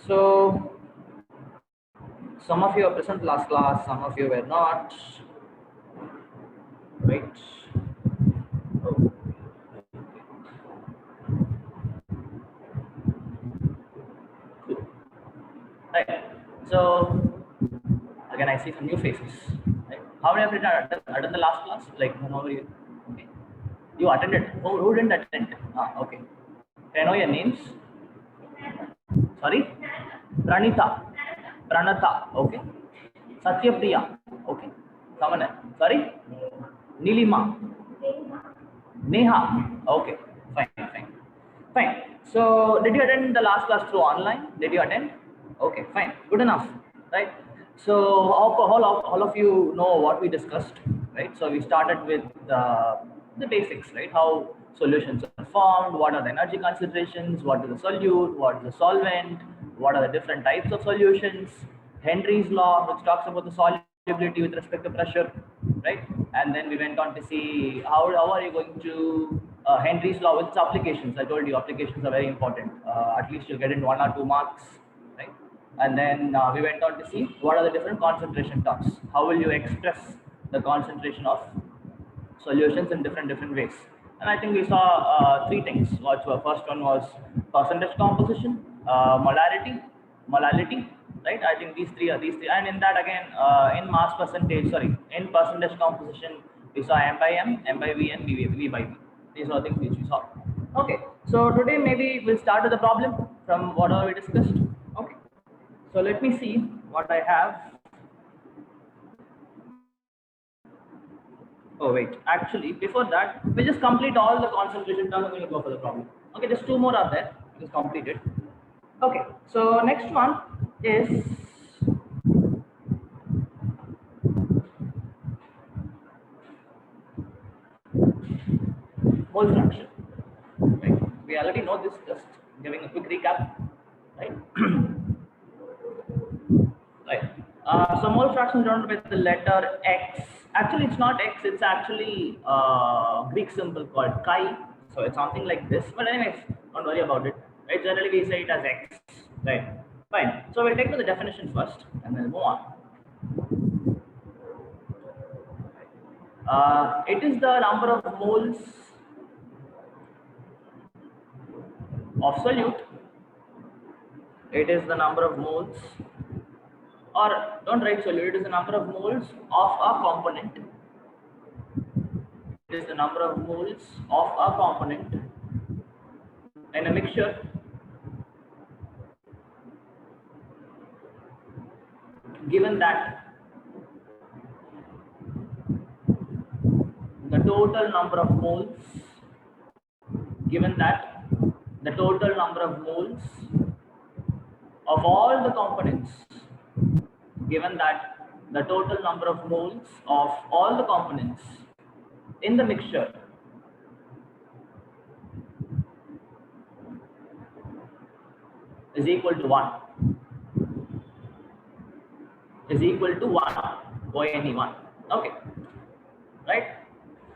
So some of you are present last class, some of you were not. Right. Oh. Cool. Right. So again, I see some new faces. Right. How many of you attended the last class? Like, how are you? Okay. You attended. Who didn't attend? Ah, okay. Can I know your names? Sorry? Pranita. Pranata. Okay. Satyapriya. Okay. Samana. Sorry? Nilima. Neha. Okay. Fine. Fine. Fine. So, did you attend the last class through online? Did you attend? Okay. Fine. Good enough. Right. So, all of you know what we discussed. Right. So, we started with the basics. Right. How solutions are formed. What are the energy concentrations? What is the solute? What is the solvent? What are the different types of solutions? Henry's law, which talks about the solubility with respect to pressure, right? And then we went on to see how are you going to Henry's law with its applications. I told you applications are very important. At least you'll get in 1 or 2 marks, right? And then we went on to see what are the different concentration terms. How will you express the concentration of solutions in different ways? And I think we saw three things. First one was percentage composition, molality, right? I think these three, and in that again, in mass percentage, sorry, in percentage composition, we saw M by M, M by V, and V by V. These are things which we saw. Okay, so today maybe we'll start with the problem from whatever we discussed. Okay, so let me see what I have. Oh wait, actually before that, we'll just complete all the concentration terms and we'll go for the problem. Okay, just two more are there. Just complete it. Okay, so next one is mole fraction. Right? We already know this, just giving a quick recap. Right? Right. So mole fraction is denoted with the letter X. Actually, it's not X. It's actually Greek symbol called chi. So it's something like this. But anyways, don't worry about it. Right? Generally, we say it as X. Right. Fine. So we'll take to the definition first, and then move on. It is the number of moles of solute. It is the number of moles, or don't write solute, it is the number of moles of a component. It is the number of moles of a component in a mixture given that the total number of moles of all the components, given that the total number of moles of all the components in the mixture is equal to 1. Is equal to 1, ONE1. Okay, right?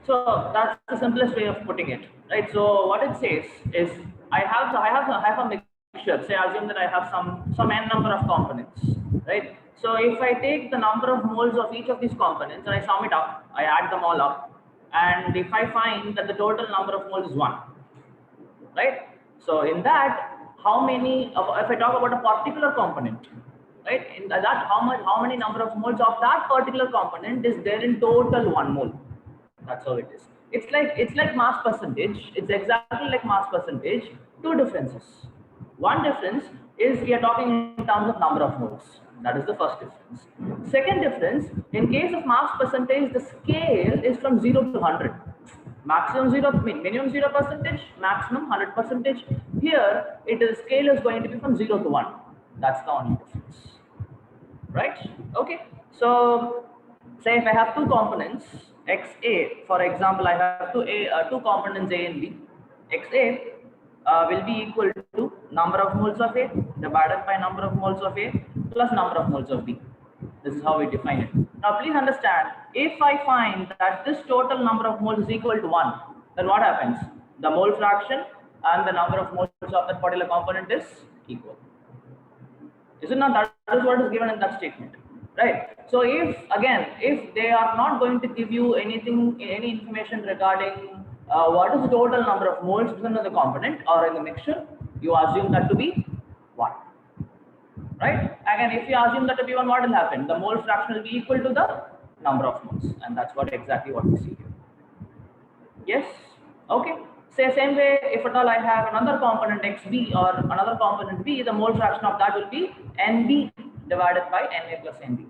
So that's the simplest way of putting it, right? So what it says is I have a mixture. Say assume that I have some n number of components, right? So if I take the number of moles of each of these components and I sum it up, I add them all up, and if I find that the total number of moles is 1, right? So in that, how many? If I talk about a particular component, right? In that, how many number of moles of that particular component is there in total 1 mole? That's how it is. It's like mass percentage. It's exactly like mass percentage. Two differences. One difference is we are talking in terms of number of moles. That is the first difference. Second difference, in case of mass percentage, the scale is from 0 to 100. Maximum 0, minimum 0%, maximum 100%. Here, scale is going to be from 0 to 1. That's the only difference. Right? Okay. So, say if I have two components, XA, for example, I have two components A and B. XA will be equal to number of moles of A divided by number of moles of A plus number of moles of B. This is how we define it. Now, please understand, if I find that this total number of moles is equal to 1, then what happens? The mole fraction and the number of moles of that particular component is equal. Is it not? That is what is given in that statement, right? So if they are not going to give you any information regarding what is the total number of moles present in the component or in the mixture, you assume that to be 1, right? Again, if you assume that to be 1, what will happen? The mole fraction will be equal to the number of moles, and that's exactly what we see here. Yes. Okay. Say same way, if at all I have another component xb or another component b, the mole fraction of that will be nb divided by na plus nb.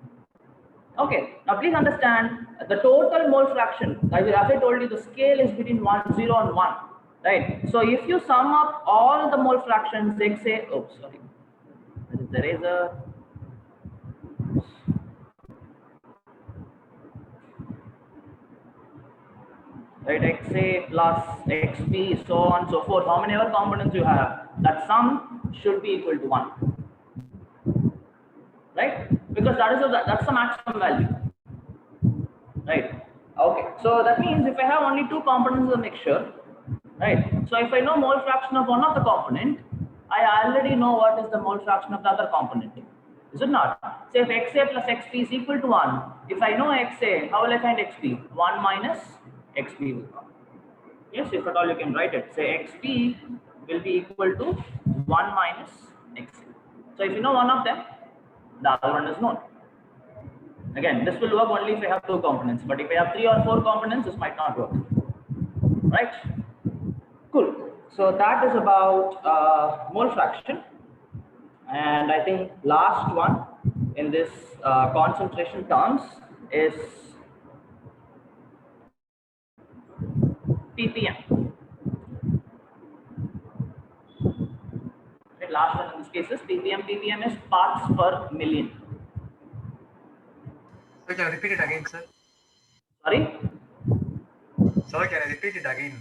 Okay. Now please understand the total mole fraction. As I told you, the scale is between 0 and 1, right? So if you sum up all the mole fractions, say, oh sorry, there is a right, xa plus xb, so on and so forth. How many other components you have? That sum should be equal to 1, right? Because that's the maximum value, right? Okay, so that means if I have only 2 components in the mixture, right? So if I know mole fraction of one of the component, I already know what is the mole fraction of the other component. Is it not? Say if xa plus xp is equal to 1, if I know xa, how will I find xp? 1 minus xp will come. Yes, if at all you can write it. Say xp will be equal to 1 minus xp. So if you know one of them, the other one is known. Again, this will work only if I have 2 components, but if I have 3 or 4 components, this might not work. Right? Cool. So that is about mole fraction. And I think last one in this concentration terms is ppm. The last one in this case is ppm. ppm is parts per million. So can I repeat it again, sir? Sorry? Sir, can I repeat it again?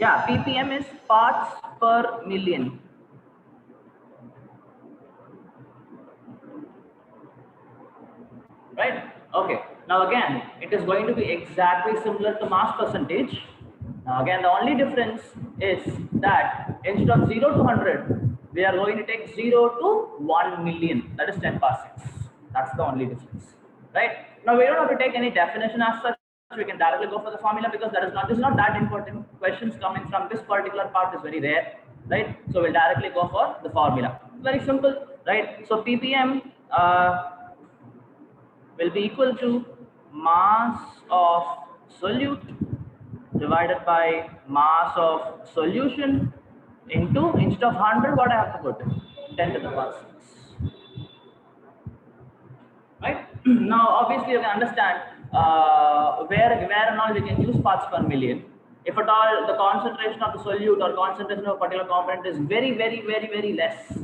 Yeah, ppm is parts per million. Right? Okay. Now again, it is going to be exactly similar to mass percentage. Now again, the only difference is that instead of 0 to 100, we are going to take 0 to 1 million. That is 10 power 6. That's the only difference. Right? Now we don't have to take any definition as such. We can directly go for the formula because this is not that important. Questions coming from this particular part is very rare. Right? So we'll directly go for the formula. Very simple. Right? So ppm will be equal to mass of solute divided by mass of solution into, instead of 100, what I have to put? 10 to the power 6. Right? Now, obviously, you can understand where and all we can use parts per million. If at all the concentration of the solute or concentration of a particular component is very less,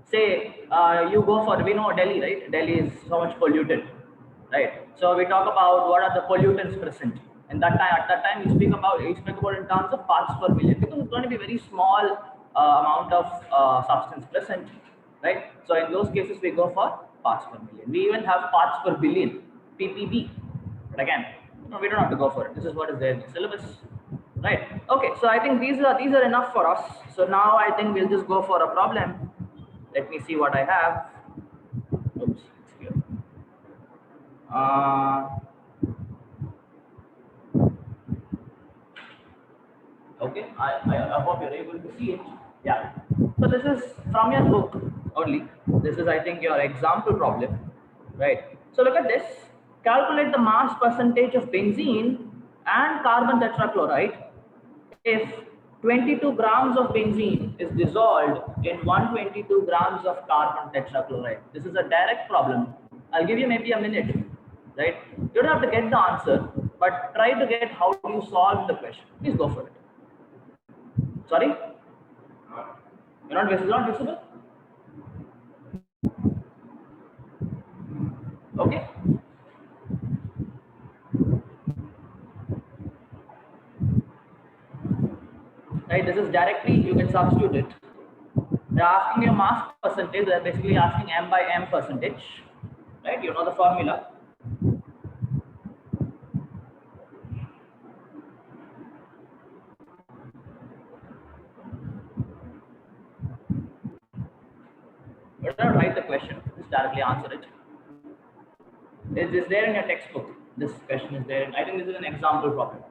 say you go for, we know Delhi, right? Delhi is so much polluted, right? So we talk about what are the pollutants present. And at that time, you speak about in terms of parts per million because it's going to be very small amount of substance present, right? So in those cases, we go for parts per million. We even have parts per billion, ppb. But again, we don't have to go for it. This is what is there in the syllabus, right? Okay, so I think these are enough for us. So now I think we'll just go for a problem. Let me see what I have. Oops, it's here. Okay, I hope you're able to see it. Yeah. So this is from your book only. This is, I think, your example problem, right? So look at this. Calculate the mass percentage of benzene and carbon tetrachloride if 22 grams of benzene is dissolved in 122 grams of carbon tetrachloride. This is a direct problem. I'll give you maybe a minute, right? You don't have to get the answer, but try to get how do you solve the question. Please go for it. Sorry? You're not visible? Okay. Right, this is directly, you can substitute it. They're asking you mass percentage, they're basically asking m by m percentage. Right, you know the formula. You don't write write the question, just directly answer it. It is there in your textbook. This question is there. I think this is an example problem.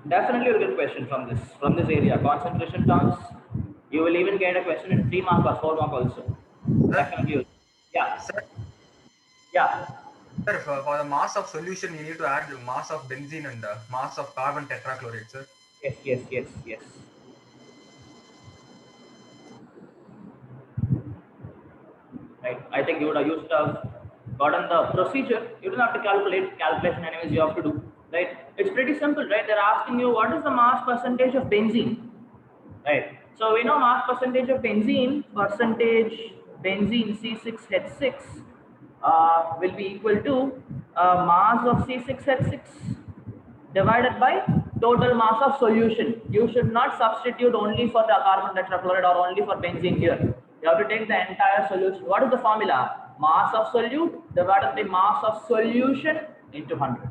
Definitely you'll get a question from this area. Concentration terms. You will even get a question in 3 mark or 4 mark also. Definitely. Yeah. Sir, Yeah. sir, for the mass of solution, you need to add the mass of benzene and the mass of carbon tetrachloride, sir. Yes, yes, yes, yes. Right. I think you would have used gotten the procedure. You don't have to calculate. Calculation anyways you have to do. Right. It's pretty simple, right? They're asking you what is the mass percentage of benzene. Right. So we know mass percentage of benzene, benzene C6H6 will be equal to mass of C6H6 divided by total mass of solution. You should not substitute only for the carbon tetrachloride or only for benzene here. You have to take the entire solution. What is the formula? Mass of solute divided by mass of solution into 100.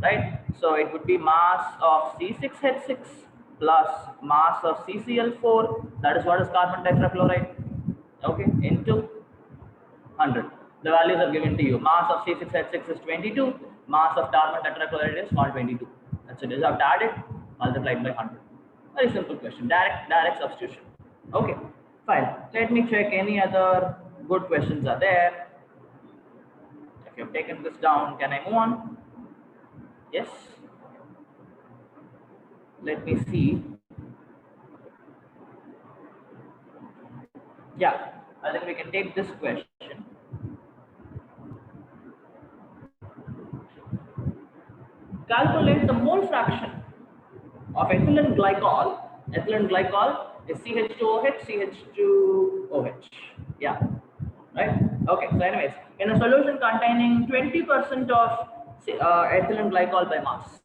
Right? So it would be mass of C6H6 plus mass of CCl4, that is what is carbon tetrachloride, okay, into 100. The values are given to you. Mass of C6H6 is 22, mass of carbon tetrachloride is 122. That's it. You have to add it, multiplied by 100. Very simple question. Direct substitution. Okay, fine. Let me check any other good questions are there. If you have taken this down, can I move on? Yes. Let me see. Yeah, I think we can take this question. Calculate the mole fraction of ethylene glycol. Ethylene glycol is CH2OH, CH2OH. Yeah, right? Okay, so anyways, in a solution containing 20% of ethylene glycol by mass.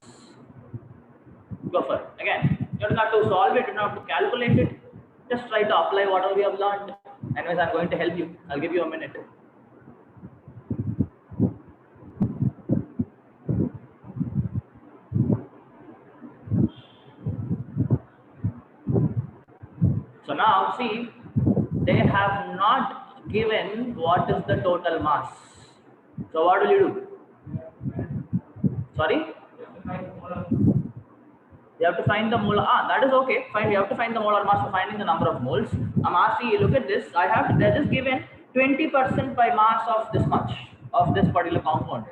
Go for it. Again, you don't have to solve it, you don't have to calculate it. Just try to apply whatever we have learned. Anyways, I'm going to help you. I'll give you a minute. So now see, they have not given what is the total mass. So what will you do? Sorry? You have to find the molar. That is okay. Fine. You have to find the molar mass for finding the number of moles. I'm asking you, look at this. They're just given 20% by mass of this much of this particular compound.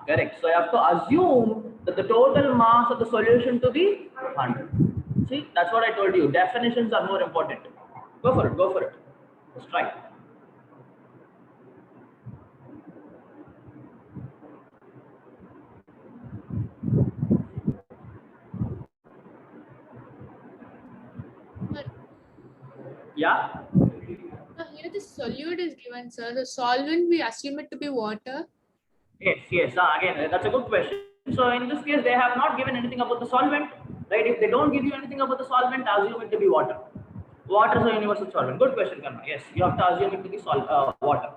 Correct. So you have to assume that the total mass of the solution to be 100. See, that's what I told you. Definitions are more important. Go for it. Go for it. Let's try. Yeah. Here the solute is given, sir. The solvent, we assume it to be water. Yes, yes. Again, that's a good question. So in this case, they have not given anything about the solvent, right? If they don't give you anything about the solvent, assume it to be water. Water is a universal solvent. Good question, Karma. Yes, you have to assume it to be water.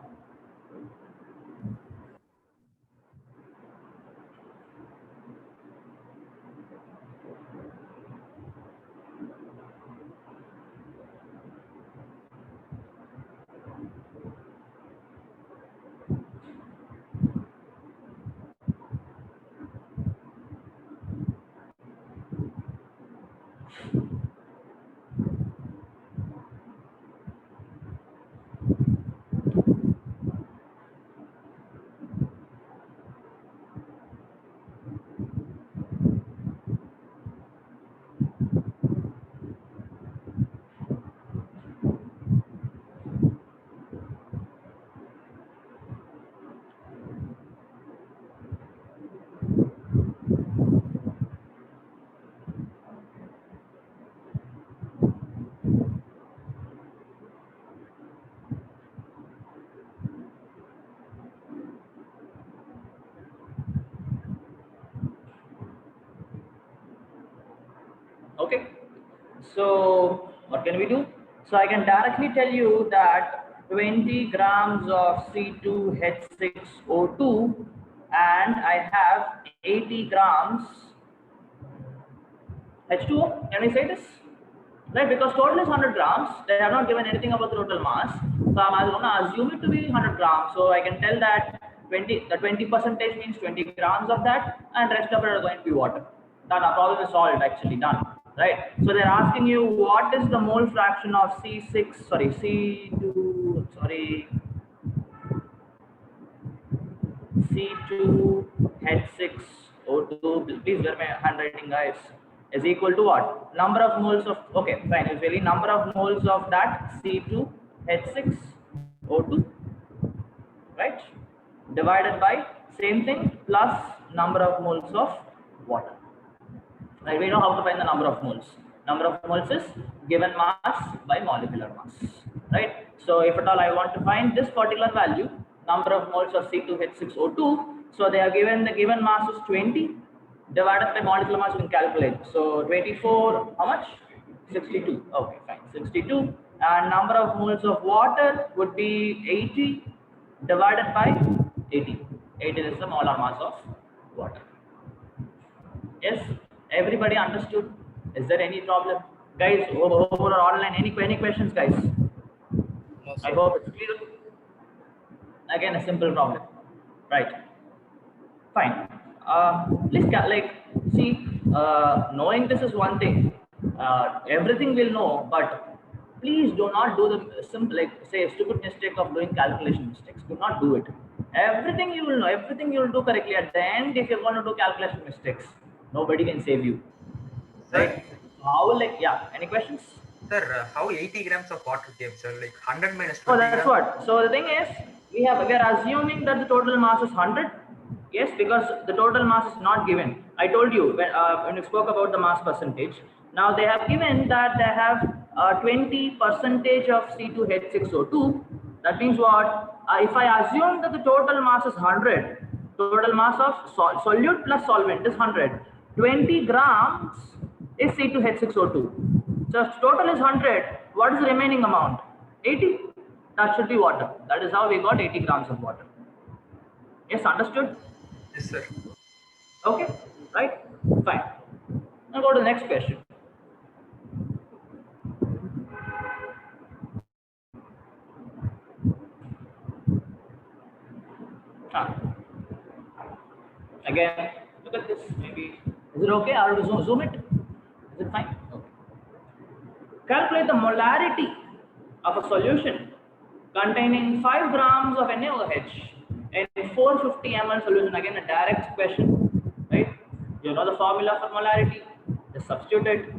Okay, so what can we do? So I can directly tell you that 20 grams of C2H6O2 and I have 80 grams H2O. Can we say this? Right, because total is 100 grams. They have not given anything about the total mass. So I'm going to assume it to be 100 grams. So I can tell that the 20 percentage means 20 grams of that, and rest of it are going to be water. Done. Our problem is solved. Actually done. Right. So they're asking you what is the mole fraction of C6? Sorry, C2. Sorry. C2H6O2, please bear my handwriting, guys, is equal to what? Number of moles of, okay, fine, usually number of moles of that C2H6O2, right? Divided by same thing plus number of moles of water. Right, we know how to find the number of moles. Number of moles is given mass by molecular mass, right? So if at all I want to find this particular value, number of moles of C2H6O2, so they are given, the given mass is 20 divided by molecular mass, you can calculate. So 24, how much? 62. Okay, fine, 62. And number of moles of water would be 80 divided by 80. 80 is the molar mass of water. Yes, everybody understood? Is there any problem, guys? Over online, any questions, guys? No, I sir. hope it's clear. Again, a simple problem, right? Fine. Please see. Knowing this is one thing. Everything we'll know, but please do not do the simple, like say, stupid mistake of doing calculation mistakes. Do not do it. Everything you will know, everything you will do correctly. At the end, if you're going to do calculation mistakes, nobody can save you. Right? How, like, yeah, any questions? Sir, how 80 grams of water came, sir? Like 100 minus 20 Oh, that's grams? what. So the thing is, we are assuming that the total mass is 100. Yes, because the total mass is not given. I told you when we spoke about the mass percentage. Now they have given that they have 20 percentage of C2H6O2. That means what? If I assume that the total mass is 100, total mass of solute plus solvent is 100. 20 grams is C2H6O2. So if total is 100, what is the remaining amount? 80. That should be water. That is how we got 80 grams of water. Yes, understood? Yes, sir. Okay, right? Fine. Now go to the next question. Again, look at this. Maybe is it okay? Or to zoom it? Is it fine? Okay. Calculate the molarity of a solution containing 5 grams of NaOH in 450 ml solution. Again, a direct question, right? You know the formula for molarity. Just substitute it.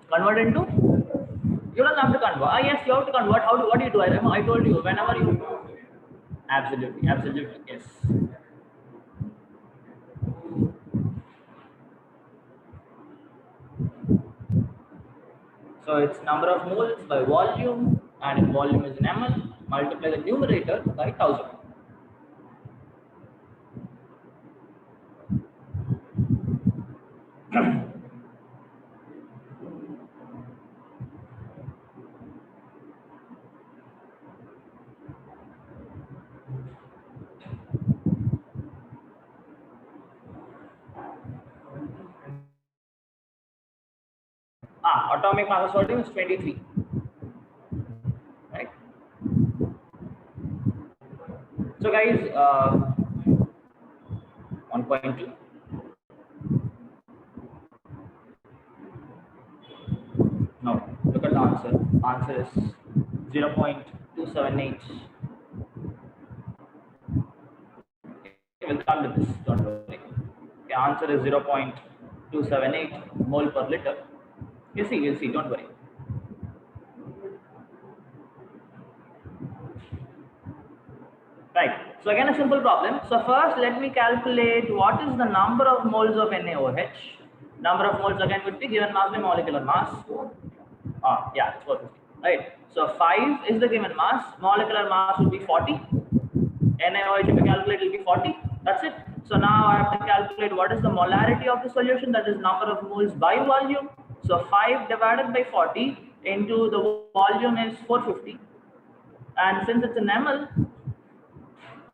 Convert into? You don't have to convert. Yes, you have to convert. What do you do? I told you, whenever you. Absolutely, absolutely, yes. So it's number of moles by volume, and if volume is in ml, multiply the numerator by 1000. Atomic mass of sodium is 23. Right? So guys, 1.2. No, look at the answer. Answer is 0.278. We'll come to this, don't worry. The answer is 0.278 mole per liter. You'll see, don't worry. Right, so again a simple problem. So first let me calculate what is the number of moles of NaOH. Number of moles again would be given mass by molecular mass. Yeah, it's 450. Right, so 5 is the given mass, molecular mass would be 40. NaOH if you calculate will be 40. That's it. So now I have to calculate what is the molarity of the solution, that is number of moles by volume. So 5 divided by 40 into the volume is 450. And since it's an ml,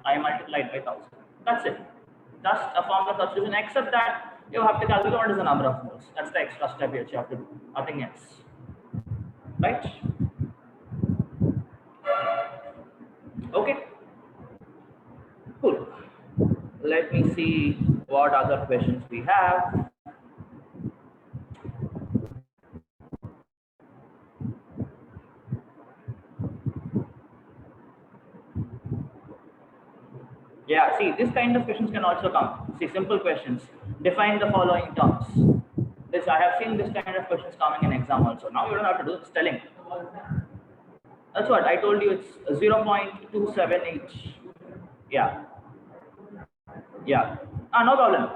I multiplied by 1000. That's it. Just a formula substitution, except that you have to calculate what is the number of moles. That's the extra step which you have to do. Nothing else. Right? Okay. Cool. Let me see what other questions we have. Yeah, see, this kind of questions can also come. See, simple questions. Define the following terms. This I have seen this kind of questions coming in exam also. Now you don't have to do spelling. That's what I told you. It's 0.278. Yeah. Yeah. No problem.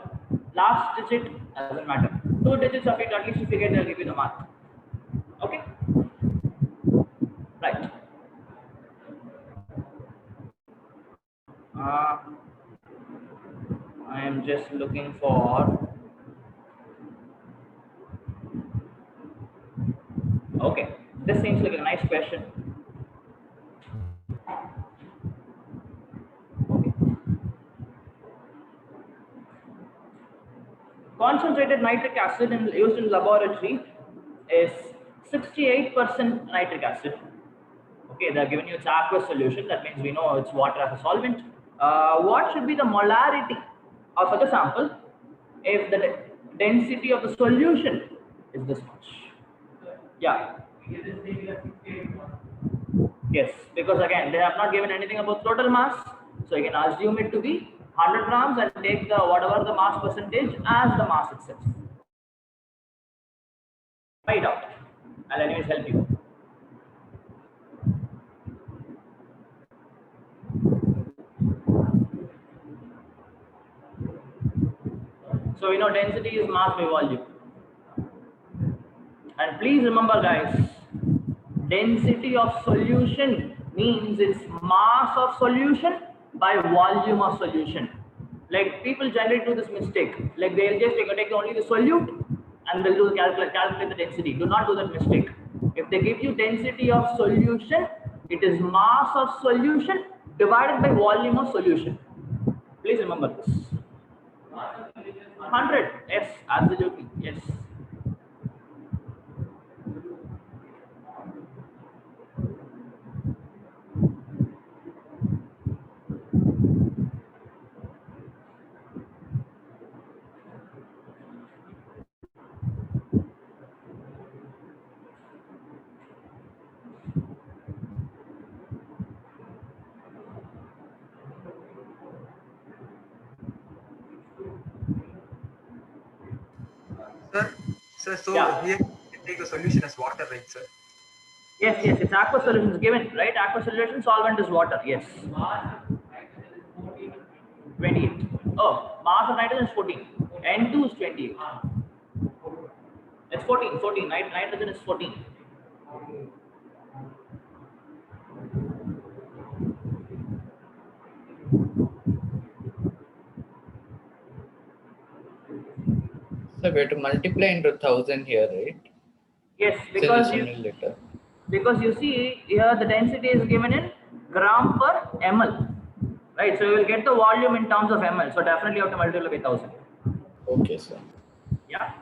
Last digit doesn't matter. 2 digits of it, at least if you get, they'll give you the mark. Okay. Right. I am just looking for. Okay, this seems like a nice question. Okay. Concentrated nitric acid used in laboratory is 68% nitric acid. Okay, they are giving you its aqueous solution. That means we know it's water as a solvent. What should be the molarity of such a sample if the density of the solution is this much? Yeah. Yes, because again they have not given anything about total mass, so you can assume it to be 100 grams and take the whatever the mass percentage as the mass itself. Try it out. I'll anyways help you. So we know density is mass by volume. And please remember guys, density of solution means it's mass of solution by volume of solution. Like people generally do this mistake. Like they'll just take only the solute and they'll do the calculate the density. Do not do that mistake. If they give you density of solution, it is mass of solution divided by volume of solution. Please remember this. 100. Yes, absolutely. Yes. Sir, so Yeah. here you take the solution as water, right, sir? Yes, it's aqueous solution is given, right? Aqueous solution solvent is water. Yes. 28. Oh, mass of nitrogen is 14. N2 is 28. It's 14. 14. Nitrogen is 14. So we have to multiply into 1000 here, right? Yes, Milliliter. because you see here the density is given in gram per ml, right? So you will get the volume in terms of ml. So definitely you have to multiply by 1000. Okay, sir. Yeah.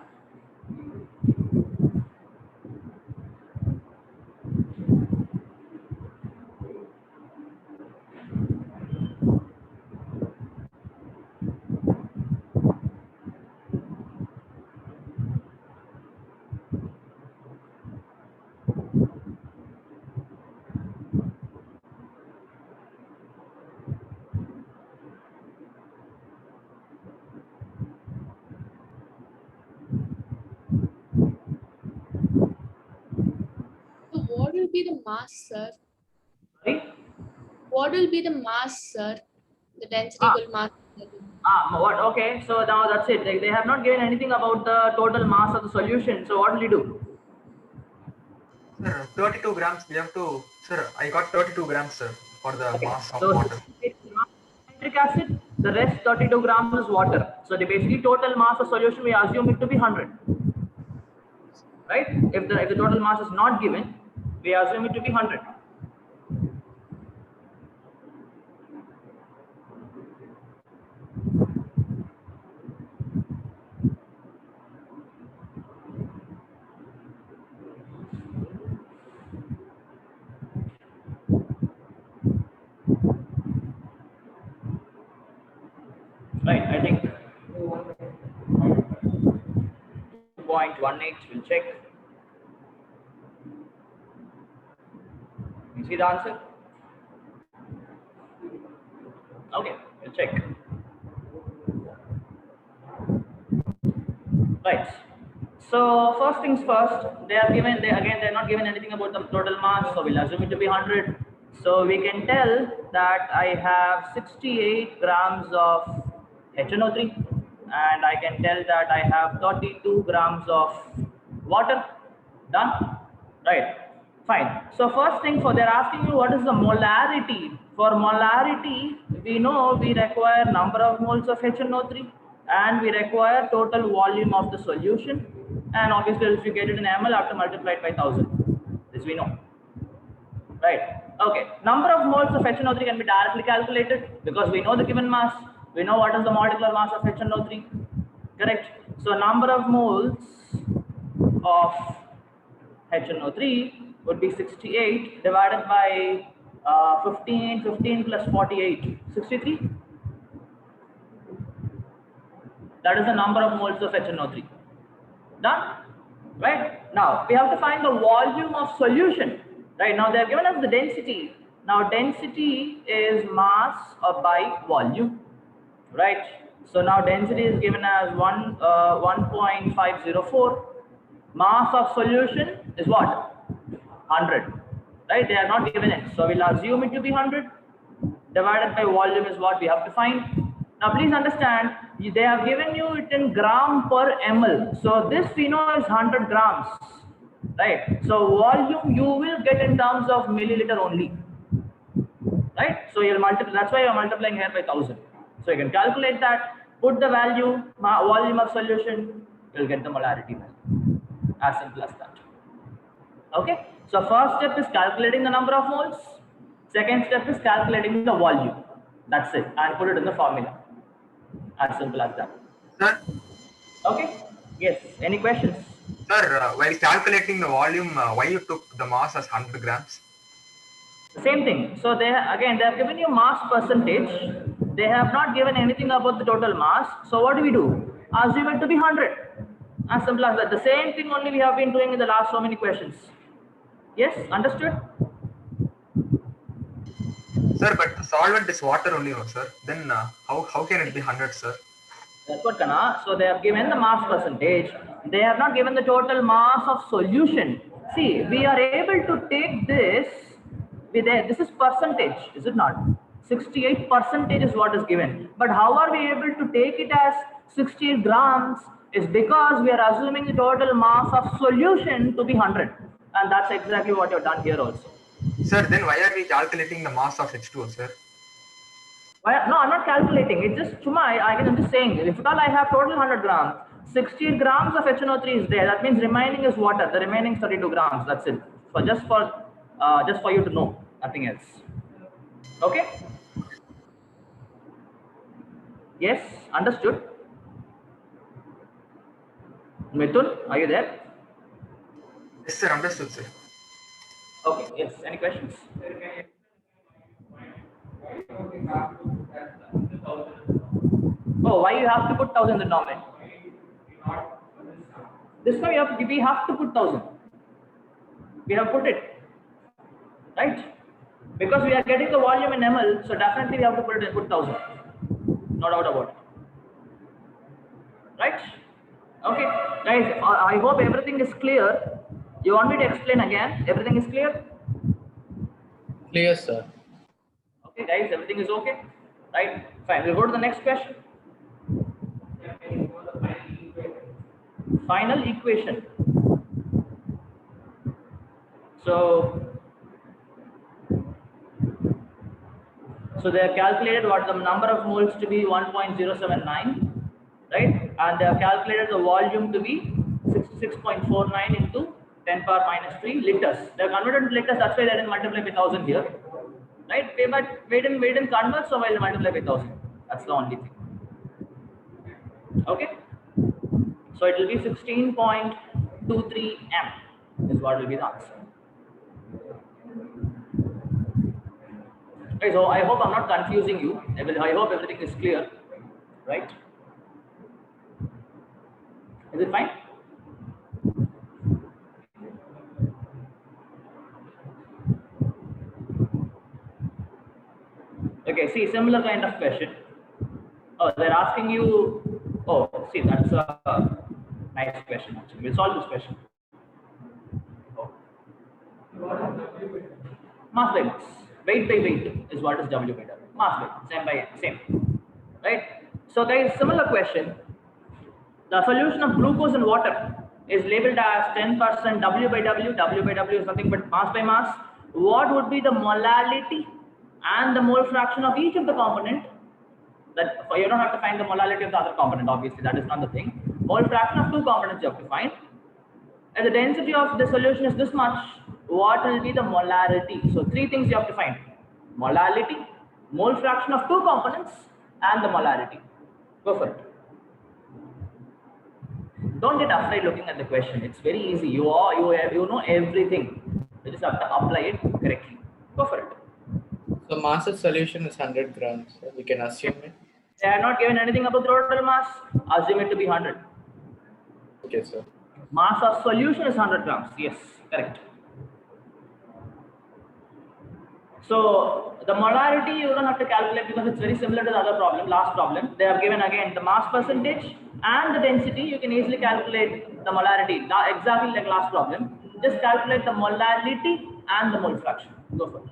be the mass, sir? Sorry? What will be the mass, sir? The density equal mass. What? Okay, so now that's it. They have not given anything about the total mass of the solution. So what will you do? Sir, 32 grams. We have to. Sir, I got 32 grams, sir, for the Okay. mass of So water. 68 grams nitric acid, the rest 32 grams is water. So the basically total mass of solution we assume it to be 100. Right? If the total mass is not given, we assume it to be 100. Right, I think 2.18, we'll check. You see the answer? Okay, we'll check. Right. So first things first, they're not given anything about the total mass, so we'll assume it to be 100. So we can tell that I have 68 grams of HNO3 and I can tell that I have 32 grams of water. Done? Right. Fine. So first thing they're asking you what is the molarity. For molarity, we know we require number of moles of HNO3 and we require total volume of the solution, and obviously if you get it in ml after multiplied by 1000. This we know. Right. Okay. Number of moles of HNO3 can be directly calculated because we know the given mass. We know what is the molecular mass of HNO3. Correct. So number of moles of HNO3 would be 68 divided by 15 plus 48, 63. That is the number of moles of HNO3. Done? Right? Now, we have to find the volume of solution. Right? Now, they have given us the density. Now, density is mass by volume. Right? So, now density is given as 1.504. Mass of solution is what? 100. Right? They are not given it. So, we'll assume it to be 100. Divided by volume is what we have to find. Now, please understand, they have given you it in gram per ml. So, this we know is 100 grams, right? So, volume you will get in terms of milliliter only, right? So, you'll multiply. That's why you're multiplying here by 1000. So, you can calculate that, put the value, volume of solution, you'll get the molarity value. As simple as that. Okay. So, first step is calculating the number of moles. Second step is calculating the volume. That's it, and put it in the formula. As simple as that. Sir, Okay. Yes. Any questions? sir, while calculating the volume, why you took the mass as 100 grams? Same thing. So they have given you mass percentage. They have not given anything about the total mass. So what do? Assume it to be 100. As simple as that. The same thing only we have been doing in the last so many questions. Yes. Understood? Sir, but the solvent is water only, no, sir. Then how can it be 100, sir? That's what, Kana. So they have given the mass percentage. They have not given the total mass of solution. See, we are able to take this. This is percentage, is it not? 68% is what is given. But how are we able to take it as 68 grams? Is because we are assuming the total mass of solution to be 100. And that's exactly what you've done here also. Sir, then why are we calculating the mass of H2O, sir? No, I'm not calculating. It's just I'm just saying, if at all I have total 100 grams, 60 grams of HNO3 is there. That means remaining is water. The remaining 32 grams. That's it. So just for you to know, nothing else. Okay. Yes, understood. Mithun, are you there? Yes, sir, understood, sir. Okay. Yes. Any questions? Oh, why you have to put 1000 in denominator? This time we have to put 1000. We have put it, right? Because we are getting the volume in ml, so definitely we have to put 1000. No doubt about it. Right? Okay, guys. I hope everything is clear. You want me to explain again? Everything is clear? Clear, sir. Okay, guys, everything is okay, right? Fine. We'll go to the next question. Final equation. So they have calculated what the number of moles to be 1.079, right? And they have calculated the volume to be 66.49 into 10 power minus 3 liters. They have converted to liters, that's why they didn't multiply by 1000 here, right? But we didn't convert, so we'll multiply by 1000. That's the only thing. Okay? So it will be 16.23 m is what will be the answer. Okay, so I hope I'm not confusing you. I hope everything is clear, right? Is it fine? Okay, see, similar kind of question. Oh, they're asking you. Oh, see, that's a nice question. Actually, we'll solve this question. Oh. Mass by mass, weight by weight is what is W by W. Mass by same by same, right? So, guys, similar question. The solution of glucose in water is labeled as 10% W by W. W by W is nothing but mass by mass. What would be the molality and the mole fraction of each of the component? That you don't have to find the molality of the other component, obviously, that is not the thing. Mole fraction of two components you have to find. And the density of the solution is this much. What will be the molarity? So three things you have to find: molality, mole fraction of two components, and the molarity. Go for it. Don't get afraid looking at the question. It's very easy. You know everything. You just have to apply it correctly. Go for it. So mass of solution is 100 grams. So we can assume it. They are not given anything about the total mass. Assume it to be 100. Okay, sir. Mass of solution is 100 grams. Yes, correct. So the molarity you don't have to calculate because it's very similar to the other problem, last problem. They have given again the mass percentage and the density. You can easily calculate the molarity, exactly like last problem. Just calculate the molality and the mole fraction. Go for it.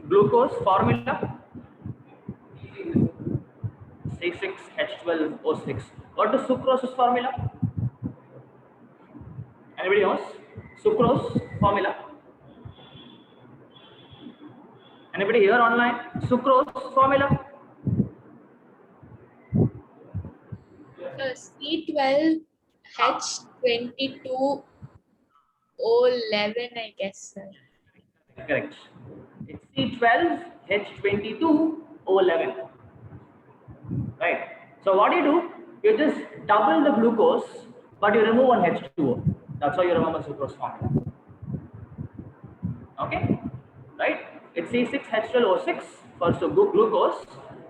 Glucose formula C6H12O6. What is sucrose's formula? Anybody knows? Sucrose formula. Anybody here online? Sucrose formula. C12H22O11, I guess, sir. Correct. It's C12H22O11. Right. So what you do? You just double the glucose, but you remove one H2O. That's how you remember sucrose formula. Okay. Right. It's C6H12O6 for glucose.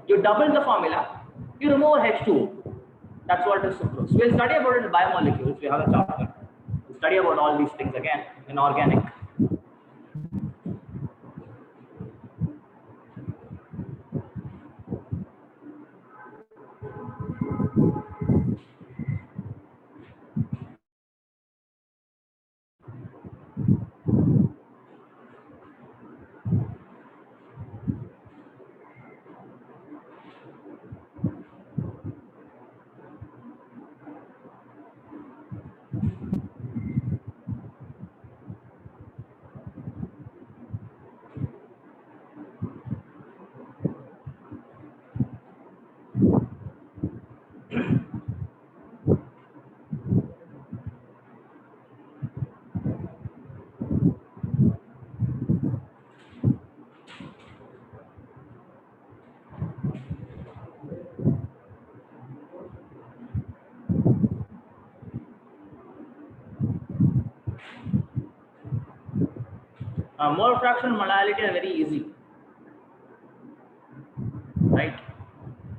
You double the formula. You remove H2O. That's what is sucrose. We'll study about it in biomolecules. We have a chapter. We'll study about all these things again in organic. Mole fraction and molality are very easy, right?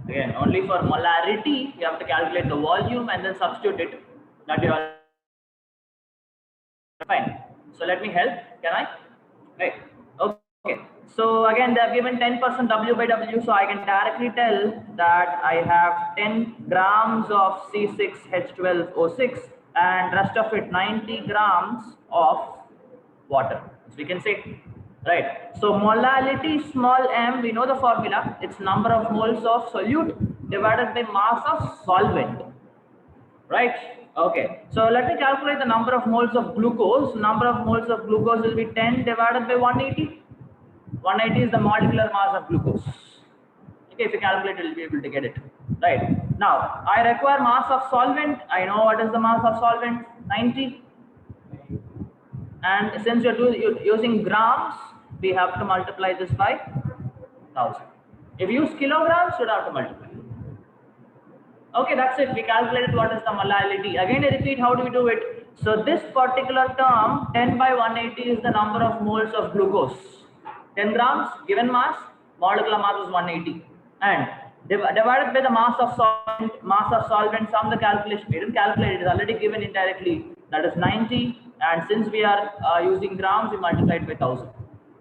Again, only for molarity you have to calculate the volume and then substitute it. That you are fine. So let me help. Can I? Right. Okay. So again, they have given 10% W by W, so I can directly tell that I have 10 grams of C6H12O6 and rest of it 90 grams of water. So we can say, right. So molality small m, we know the formula. It's number of moles of solute divided by mass of solvent. Right? Okay. So let me calculate the number of moles of glucose. Number of moles of glucose will be 10 divided by 180. 180 is the molecular mass of glucose. Okay, if you calculate it, you'll be able to get it. Right. Now, I require mass of solvent. I know what is the mass of solvent, 90. And since you're using grams, we have to multiply this by 1000. If you use kilograms, you'd have to multiply. Okay, that's it. We calculated what is the molality. Again, I repeat, how do we do it? So this particular term, 10 by 180 is the number of moles of glucose. 10 grams, given mass, molecular mass is 180. And divided by the mass of solvent, sum the calculation. We didn't calculate it, it's already given indirectly. That is 90. And since we are using grams, we multiplied by 1000.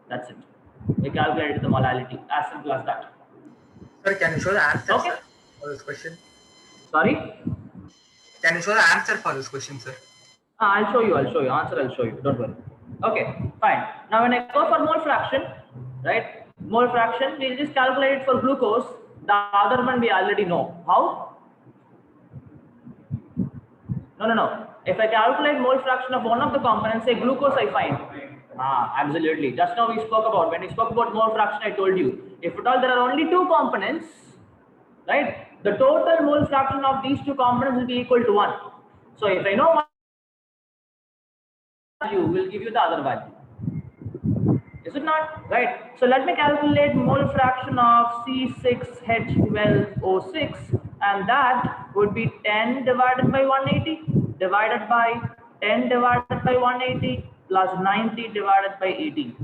That's it. We calculated the molality. As simple as that. Sir, can you show the answer Okay. for this question? Sorry? Can you show the answer for this question, sir? I'll show you. Answer, I'll show you. Don't worry. Okay, fine. Now, when I go for mole fraction, right? Mole fraction, we'll just calculate it for glucose. The other one we already know. How? No. If I calculate mole fraction of one of the components, say glucose, I find. Absolutely. Just now we spoke about, when we spoke about mole fraction, I told you, if at all there are only two components, right? The total mole fraction of these two components will be equal to 1. So if I know one value, will give you the other value. Is it not? Right. So let me calculate mole fraction of C6H12O6, and that would be 10 divided by 180 divided by 10 divided by 180 plus 90 divided by 80.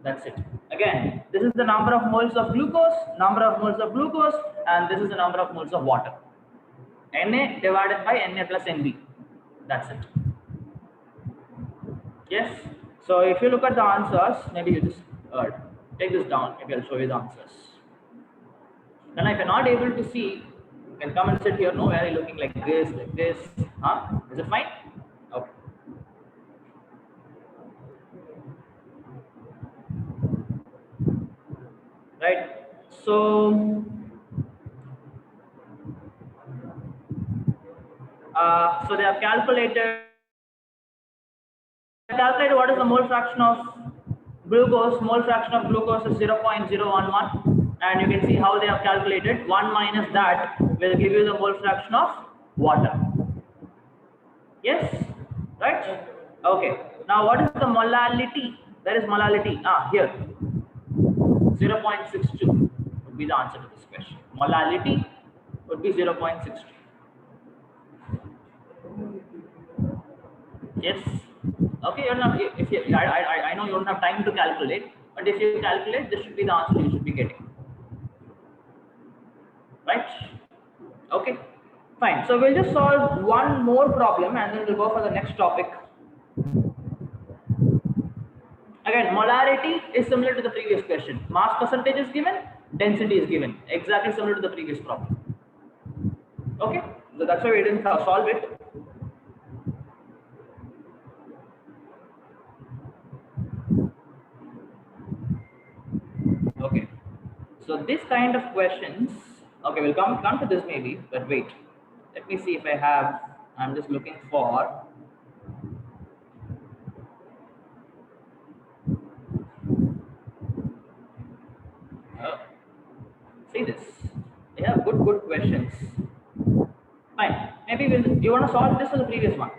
That's it. Again, this is the number of moles of glucose, and this is the number of moles of water. Na divided by Na plus Nb. That's it. Yes. So if you look at the answers, maybe you just take this down. Maybe I'll show you the answers. And if you're not able to see, you can come and sit here. No, where are you looking like this, Huh? Is it fine? Okay. Right. So they have calculated what is the mole fraction of glucose. Mole fraction of glucose is 0.011, and you can see how they have calculated. 1 minus that will give you the mole fraction of water. Yes, right? Okay. Now what is the molality? Where is molality? Here. 0.62 would be the answer to this question. Molality would be 0.62. Yes. Okay. You're not. If you, I know you don't have time to calculate, but if you calculate, this should be the answer you should be getting. Right? Okay. Fine. So we'll just solve one more problem, and then we'll go for the next topic. Again, molarity is similar to the previous question. Mass percentage is given, density is given. Exactly similar to the previous problem. Okay, so that's why we didn't solve it. Okay, so this kind of questions, okay, we'll come to this maybe, but wait. Let me see if I have, I'm just looking for. See this. They have good questions. Fine. Maybe you want to solve this or the previous one?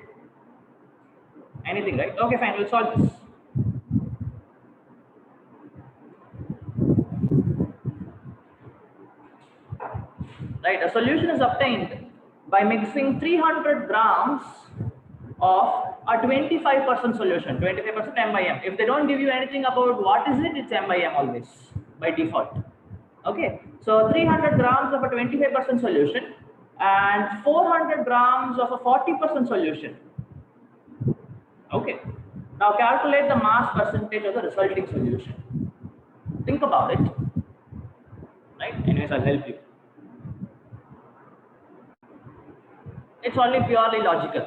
Anything, right? Okay, fine. We'll solve this. Right. A solution is obtained by mixing 300 grams of a 25% solution, 25% M by M. If they don't give you anything about what is it, it's M by M always by default. Okay, so 300 grams of a 25% solution and 400 grams of a 40% solution. Okay, now calculate the mass percentage of the resulting solution. Think about it. Right? Anyways, I'll help you. It's only purely logical.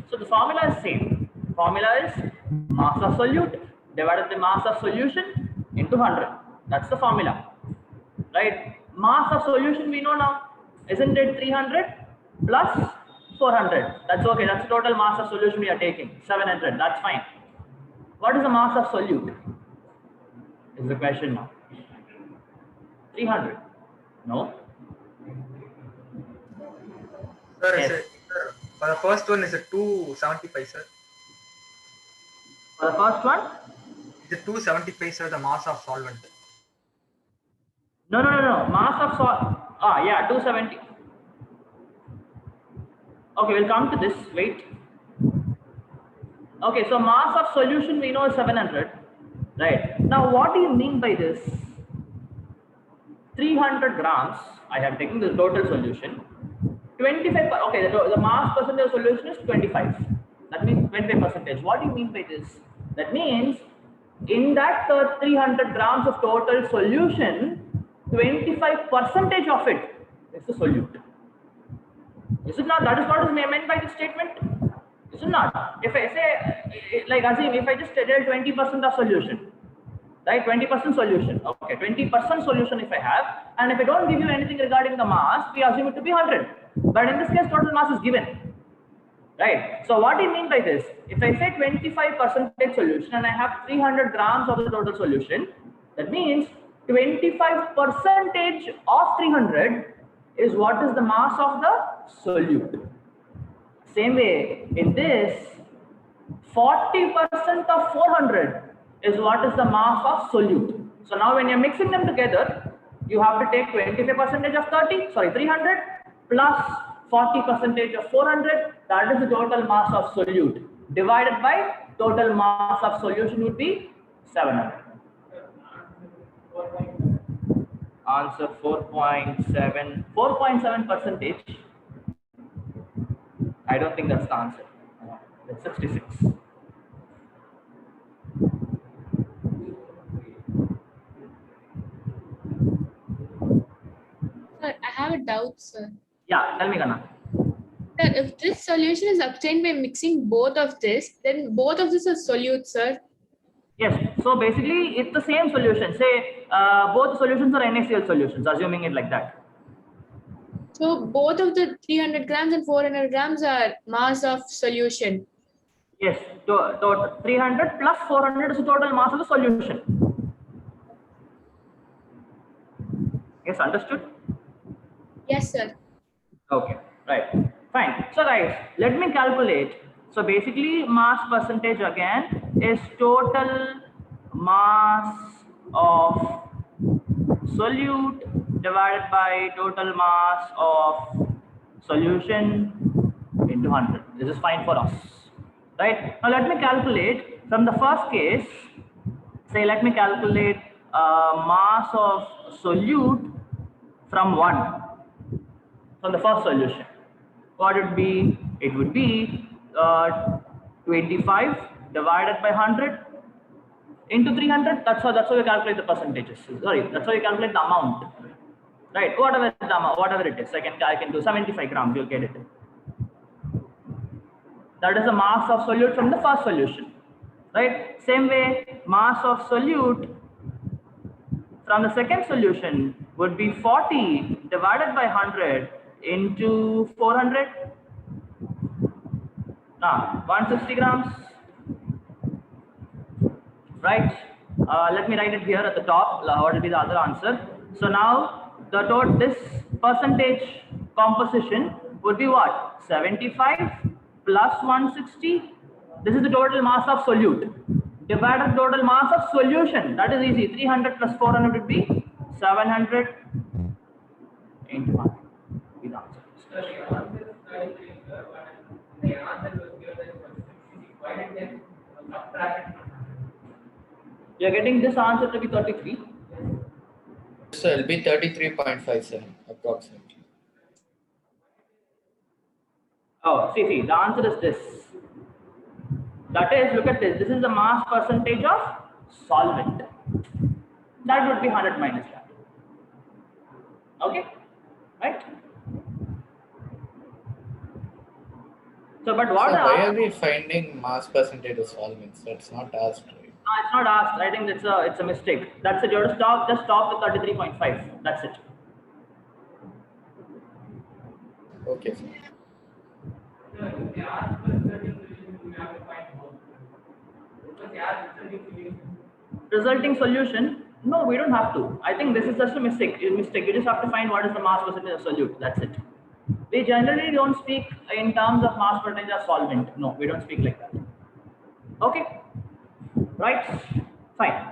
So the formula is same. Formula is mass of solute divided by mass of solution into 100. That's the formula. Right? Mass of solution we know now. Isn't it 300 plus 400? That's okay. That's the total mass of solution we are taking. 700. That's fine. What is the mass of solute? Is the question now. 300. No? Sir, Yes. for the first one is a 275, sir. For the first one? Is it 275, sir, the mass of solvent? No. Mass of salt. Yeah, 270. Okay, we'll come to this. Wait. Okay, so mass of solution we know is 700. Right. Now, what do you mean by this? 300 grams. I have taken the total solution. 25. Okay, the mass percentage of solution is 25. That means 25%. What do you mean by this? That means in that 300 grams of total solution, 25% of it is the solute. Is it not? That is what is meant by this statement. Is it not? If I say, like Azim, if I just tell 20% of solution, right? 20% solution. Okay, 20% solution if I have, and if I don't give you anything regarding the mass, we assume it to be 100. But in this case, total mass is given. Right. So what do you mean by this? If I say 25% solution and I have 300 grams of the total solution, that means 25% of 300 is what is the mass of the solute. Same way, in this, 40% of 400 is what is the mass of solute. So now when you're mixing them together, you have to take 25% of 300 plus 40% of 400, that is the total mass of solute, divided by total mass of solution would be 700. Answer 4.7%. I don't think that's the answer. That's 66. Sir, I have a doubt, sir. Yeah, tell me, Gana. Sir, if this solution is obtained by mixing both of this, then both of this is solute, sir. Yes, so basically it's the same solution. Say both solutions are NaCl solutions, assuming it like that. So both of the 300 grams and 400 grams are mass of solution. Yes, 300 plus 400 is the total mass of the solution. Yes, understood? Yes, sir. Okay, right, fine. So guys, let me calculate. So basically mass percentage again is total mass of solute divided by total mass of solution into 100. This is fine for us, right? Now let me calculate from the first case. Say let me calculate mass of solute from 1 from the first solution. What would be? It would be 25 divided by 100 into 300. That's how we calculate the percentages. Sorry, that's how you calculate the amount. Right, whatever the amount, whatever it is, I can do 75 grams. You'll get it. That is the mass of solute from the first solution. Right. Same way, mass of solute from the second solution would be 40 divided by 100 into 400. 160 grams. Right. Let me write it here at the top. What will be the other answer? So now this percentage composition would be what? 75 plus 160. This is the total mass of solute. Divided total mass of solution. That is easy. 300 plus 400 would be 700 into 1. Be the answer. You are getting this answer to be 33. So it'll be 33.57 approximately. Oh, see, the answer is this. That is, look at this. This is the mass percentage of solvent. That would be 100 minus that. Okay, right? So, but what? So why are we finding mass percentage of solvents? That's not asked, right? It's not asked. I think it's a mistake. That's it. You have to stop. Just stop with 33.5. That's it. Okay, sir. Resulting solution? No, we don't have to. I think this is just a mistake. You just have to find what is the mass percentage of solute. That's it. We generally don't speak in terms of mass percentage of solvent. No, we don't speak like that. Okay. Right? Fine.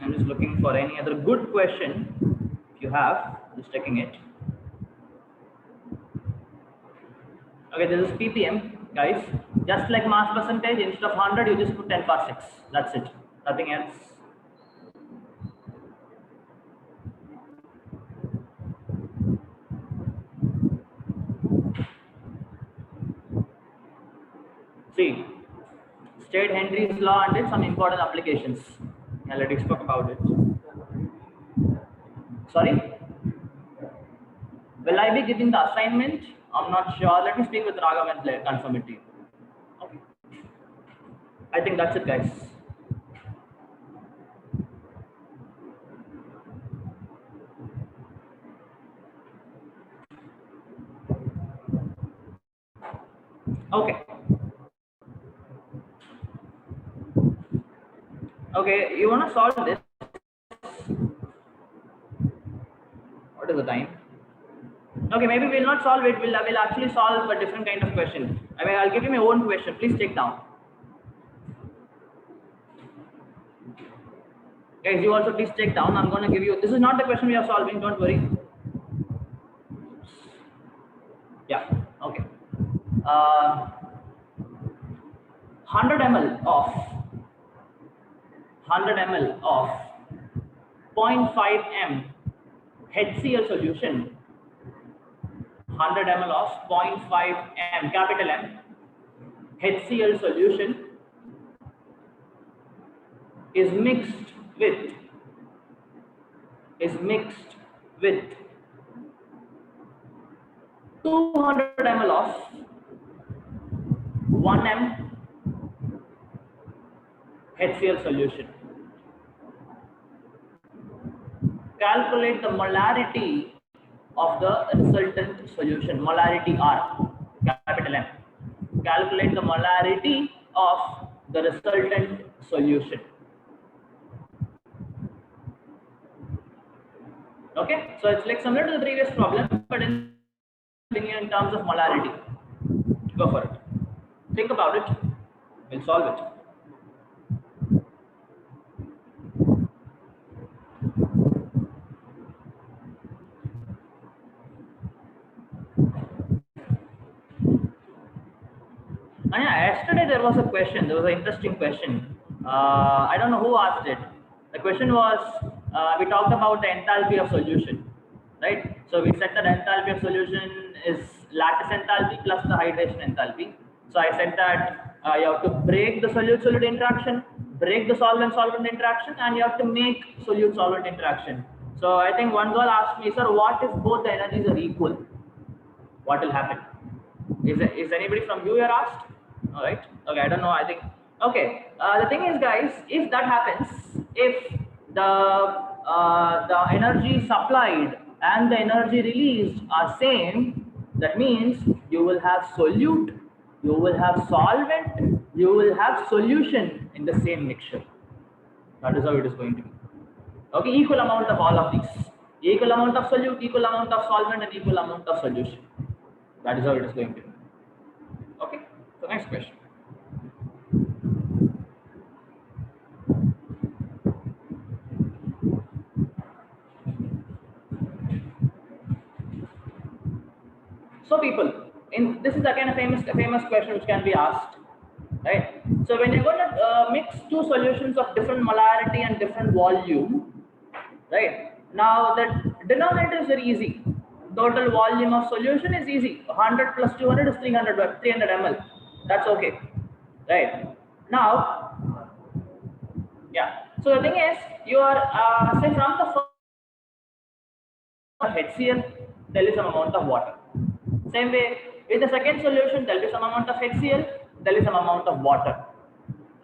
I'm just looking for any other good question. If you have, just checking it. Okay, this is ppm, guys. Just like mass percentage, instead of 100, you just put 10 power 6. That's it. Nothing else. See, State Henry's law and its some important applications. I already spoke about it. Sorry? Will I be giving the assignment? I'm not sure. Let me speak with Raghav and confirm it to you. Okay. I think that's it, guys. Okay. Okay, you want to solve this? What is the time? Okay, maybe we'll not solve it. We'll actually solve a different kind of question. I mean, I'll give you my own question. Please take down. Guys, you also please take down. I'm going to give you. This is not the question we are solving. Don't worry. Yeah. Okay. 100 ml of 0.5 m HCl solution. 100 ml of 0.5 m capital M HCl solution is mixed with 200 ml of 1 m HCl solution. Calculate the molarity of the resultant solution. Molarity R, capital M. Calculate the molarity of the resultant solution. Okay, so it's like similar to the previous problem, but in terms of molarity. Go for it. Think about it. We'll solve it. And yeah, yesterday there was a question. There was an interesting question. I don't know who asked it. The question was, we talked about the enthalpy of solution, right? So we said that enthalpy of solution is lattice enthalpy plus the hydration enthalpy. So I said that you have to break the solute-solute interaction, break the solvent-solvent interaction, and you have to make solute-solvent interaction. So I think one girl asked me, sir, what if both the energies are equal? What will happen? Is anybody from you here asked? All right. Okay, I don't know. I think. Okay. The thing is, guys, if that happens, if the energy supplied and the energy released are same, that means you will have solute, you will have solvent, you will have solution in the same mixture. That is how it is going to be. Okay, equal amount of all of these. Equal amount of solute, equal amount of solvent, and equal amount of solution. That is how it is going to be. Okay, so next question. So people, in this is again a famous question which can be asked, right? So when you're going to mix two solutions of different molarity and different volume, right? Now the denominator is very easy. Total volume of solution is easy. 100 plus 200 is 300 ml. That's okay, right? Now, yeah. So the thing is, you are say from the first HCl, there is some amount of water. Same way, with the second solution, there will be some amount of HCl, there is some amount of water.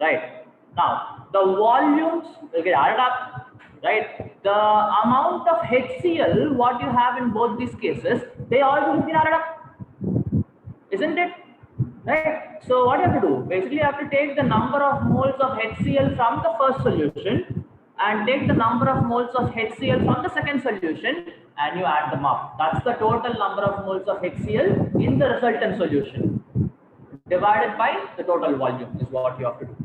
Right. Now, the volumes will get added up. Right. The amount of HCl, what you have in both these cases, they all will be added up. Isn't it? Right. So what you have to do? Basically, you have to take the number of moles of HCl from the first solution and take the number of moles of HCl from the second solution and you add them up. That's the total number of moles of HCl in the resultant solution divided by the total volume is what you have to do.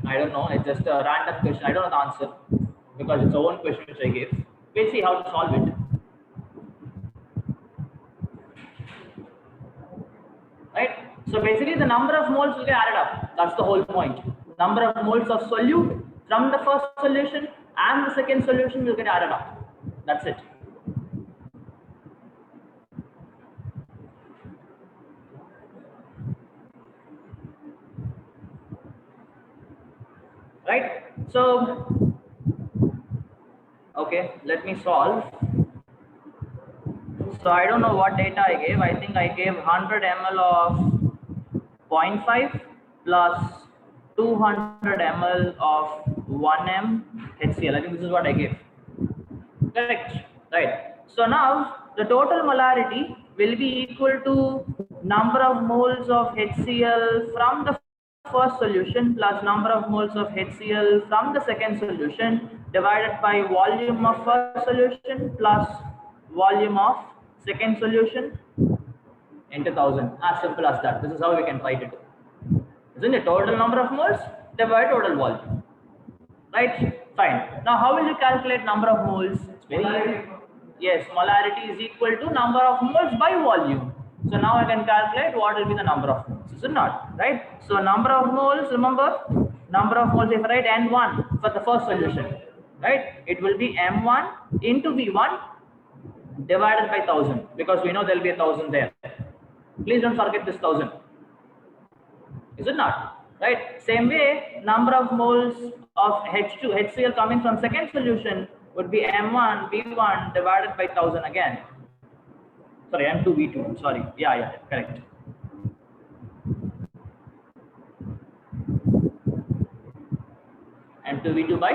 I don't know. It's just a random question. I don't know the answer because it's a own question which I gave. We'll see how to solve it. Right? So basically the number of moles will get added up. That's the whole point. Number of moles of solute from the first solution and the second solution will get added up. That's it. Right? So, okay, let me solve. So I don't know what data I gave. I think I gave 100 ml of 0.5 plus 200 ml of 1m HCl. I think this is what I gave. Correct. Right. So now the total molarity will be equal to number of moles of HCl from the first solution plus number of moles of HCl from the second solution divided by volume of first solution plus volume of second solution into 1000. As simple as that. This is how we can write it. Isn't it? Total number of moles divided total volume. Right? Fine. Now how will you calculate number of moles? It's very easy. Yes, molarity is equal to number of moles by volume. So now I can calculate what will be the number of moles. Is it not? Right? So number of moles, remember, number of moles, if I write N1 for the first solution, right? It will be M1 into V1 divided by 1000 because we know there will be 1000 there. Please don't forget this 1000. Is it not? Right? Same way, number of moles of H2, HCl coming from second solution would be M1 V1 divided by 1000 again. Sorry, M2 V2. Sorry. Yeah, correct. M2 V2 by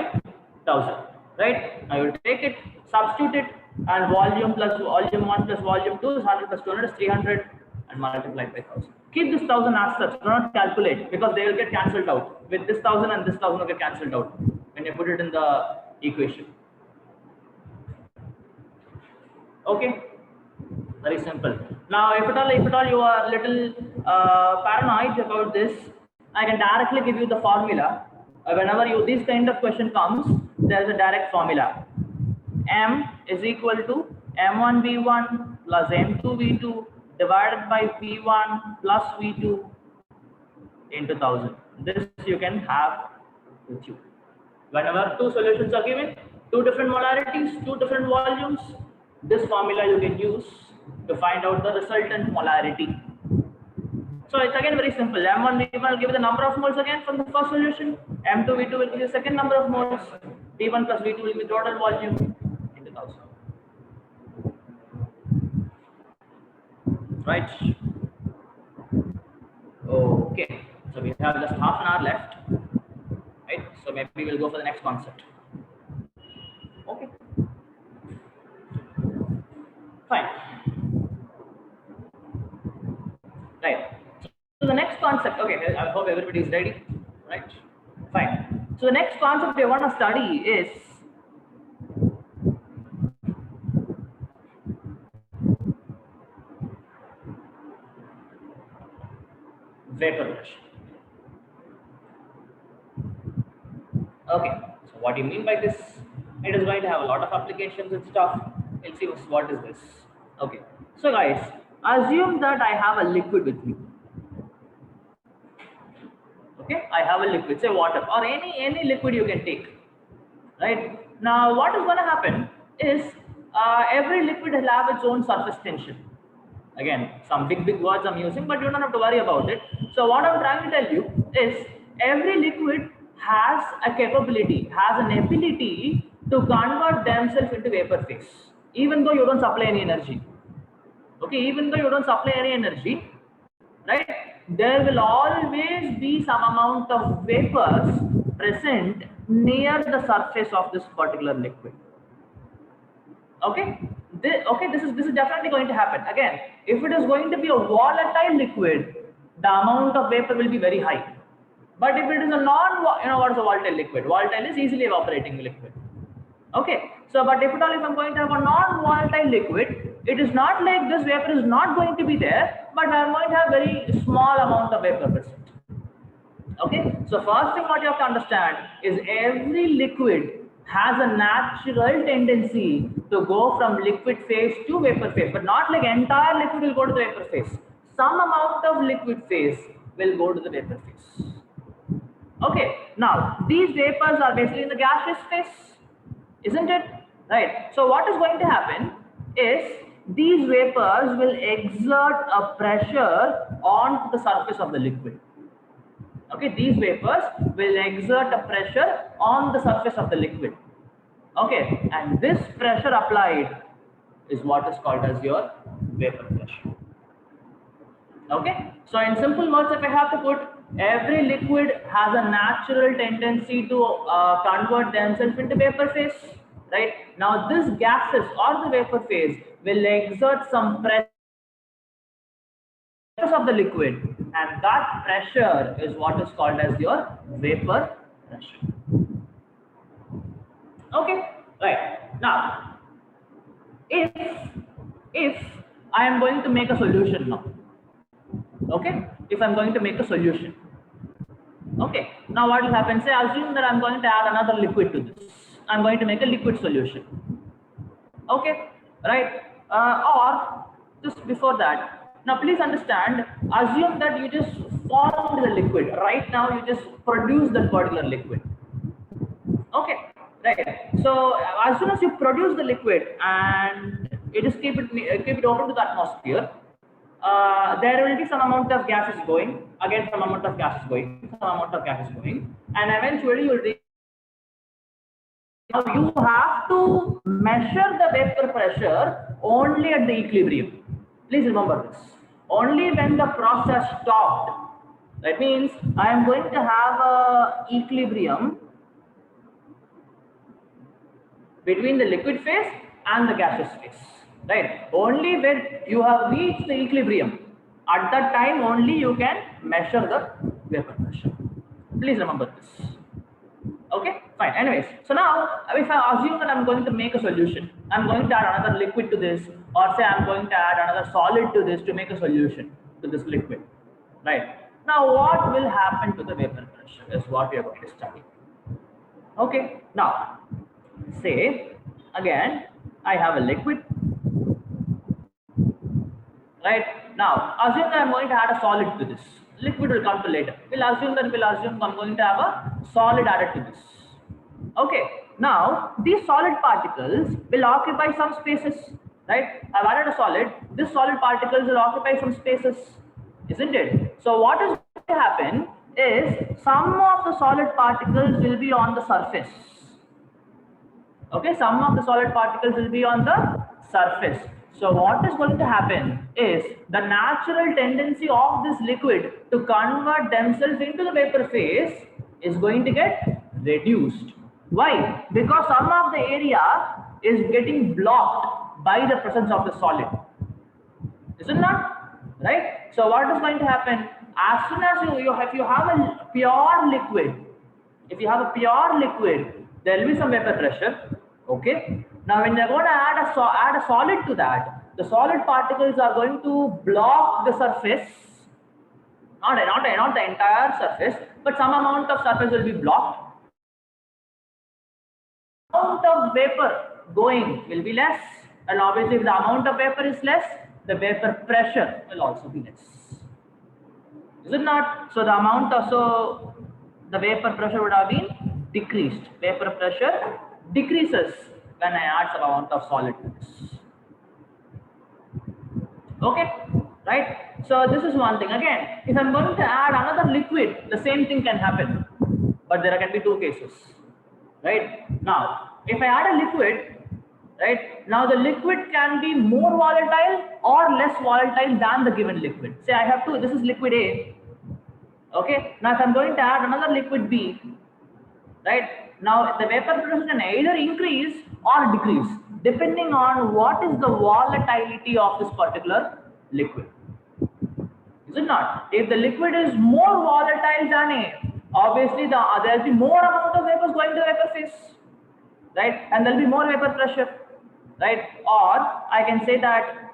1000. Right? I will take it, substitute it, and volume plus volume 1 plus volume 2 is 100 plus 200 is 300 and multiply by 1000. Keep this 1000 as such. Do not calculate because they will get cancelled out. With this 1000 and this 1000 will get cancelled out when you put it in the equation. Okay, very simple. Now, if at all you are a little paranoid about this, I can directly give you the formula. Whenever this kind of question comes, there is a direct formula. M is equal to M1 V1 plus M2 V2 divided by V1 plus V2 into 1000. This you can have with you. Whenever two solutions are given, two different molarities, two different volumes, this formula you can use to find out the resultant molarity. So it's again very simple. M1 V1 will give you the number of moles again from the first solution. M2 V2 will give you the second number of moles. V1 plus V2 will be total volume into 1000. Right? Okay. So we have just half an hour left. Right? So maybe we'll go for the next concept. Okay. Fine. Right. So the next concept. Okay. I hope everybody is ready. Right. Fine. So the next concept we want to study is vapor pressure. Okay, so what do you mean by this? It is going to have a lot of applications and stuff. We'll see what is this. Okay, so guys, assume that I have a liquid with me. Okay, I have a liquid, say water or any liquid you can take. Right now, what is going to happen is every liquid will have its own surface tension. Again, some big words I'm using, but you don't have to worry about it. So what I'm trying to tell you is every liquid has a capability, has an ability to convert themselves into vapor phase, even though you don't supply any energy. Okay, even though you don't supply any energy, right? There will always be some amount of vapors present near the surface of this particular liquid. Okay, this is definitely going to happen. Again, if it is going to be a volatile liquid, the amount of vapor will be very high. But if it is a what is a volatile liquid? Volatile is easily evaporating liquid. Okay, so but if I'm going to have a non-volatile liquid, it is not like this vapor is not going to be there, but I'm going to have very small amount of vapor present. Okay, so first thing what you have to understand is every liquid has a natural tendency to go from liquid phase to vapor phase, but not like entire liquid will go to the vapor phase. Some amount of liquid phase will go to the vapor phase. Okay, now these vapors are basically in the gaseous phase, isn't it? Right. So what is going to happen is these vapors will exert a pressure on the surface of the liquid. Okay, these vapors will exert a pressure on the surface of the liquid. Okay, and this pressure applied is what is called as your vapor pressure. Okay, so in simple words, if I have to put, every liquid has a natural tendency to convert themselves into vapor phase. Right now, this gases or the vapor phase will exert some pressure of the liquid, and that pressure is what is called as your vapor pressure. Okay, right. Now, if I am going to make a solution now, okay, if I'm going to make a solution, okay, now what will happen? Say, assume that I'm going to add another liquid to this. I'm going to make a liquid solution. Okay, right? Or just before that, now please understand, assume that you just formed the liquid. Right now, you just produce that particular liquid. Okay, right. So as soon as you produce the liquid and you just keep it open to the atmosphere, there will be some amount of gas is going, again some amount of gas is going, some amount of gas is going, and eventually you will reach. Now you have to measure the vapor pressure only at the equilibrium. Please remember this. Only when the process stopped. That means I am going to have a equilibrium between the liquid phase and the gaseous phase. Right? Only when you have reached the equilibrium, at that time only you can measure the vapor pressure. Please remember this. Okay, fine. Anyways, so now if I assume that I'm going to make a solution, I'm going to add another liquid to this, or say I'm going to add another solid to this to make a solution to this liquid. Right? Now what will happen to the vapor pressure is what we are going to study. Okay, now say again I have a liquid. Right? Now assume that I'm going to add a solid to this. Liquid will come to later. We'll assume I'm going to have a solid added to this. Okay, now these solid particles will occupy some spaces, right? I've added a solid. This solid particles will occupy some spaces, isn't it? So what is going to happen is some of the solid particles will be on the surface. Okay, some of the solid particles will be on the surface. So what is going to happen is the natural tendency of this liquid to convert themselves into the vapor phase is going to get reduced. Why? Because some of the area is getting blocked by the presence of the solid. Isn't that? Right? So what is going to happen? As soon as if you have a pure liquid, If you have a pure liquid, there will be some vapor pressure. Okay. Now, when they're going to add a solid to that, the solid particles are going to block the surface. Not the entire surface, but some amount of surface will be blocked. Amount of vapor going will be less, and obviously if the amount of vapor is less, the vapor pressure will also be less. Is it not? So the vapor pressure would have been decreased. Vapor pressure decreases when I add some amount of solid to this. Okay, right? So this is one thing. Again, if I'm going to add another liquid, the same thing can happen, but there can be two cases, right? Now, if I add a liquid, right, now the liquid can be more volatile or less volatile than the given liquid. Say I have this is liquid A. Okay, now if I'm going to add another liquid B, right, now the vapor pressure can either increase or decrease depending on what is the volatility of this particular liquid. Is it not? If the liquid is more volatile than A, obviously there will be more amount of vapors going to vapor phase, right, and there will be more vapor pressure, right? Or I can say that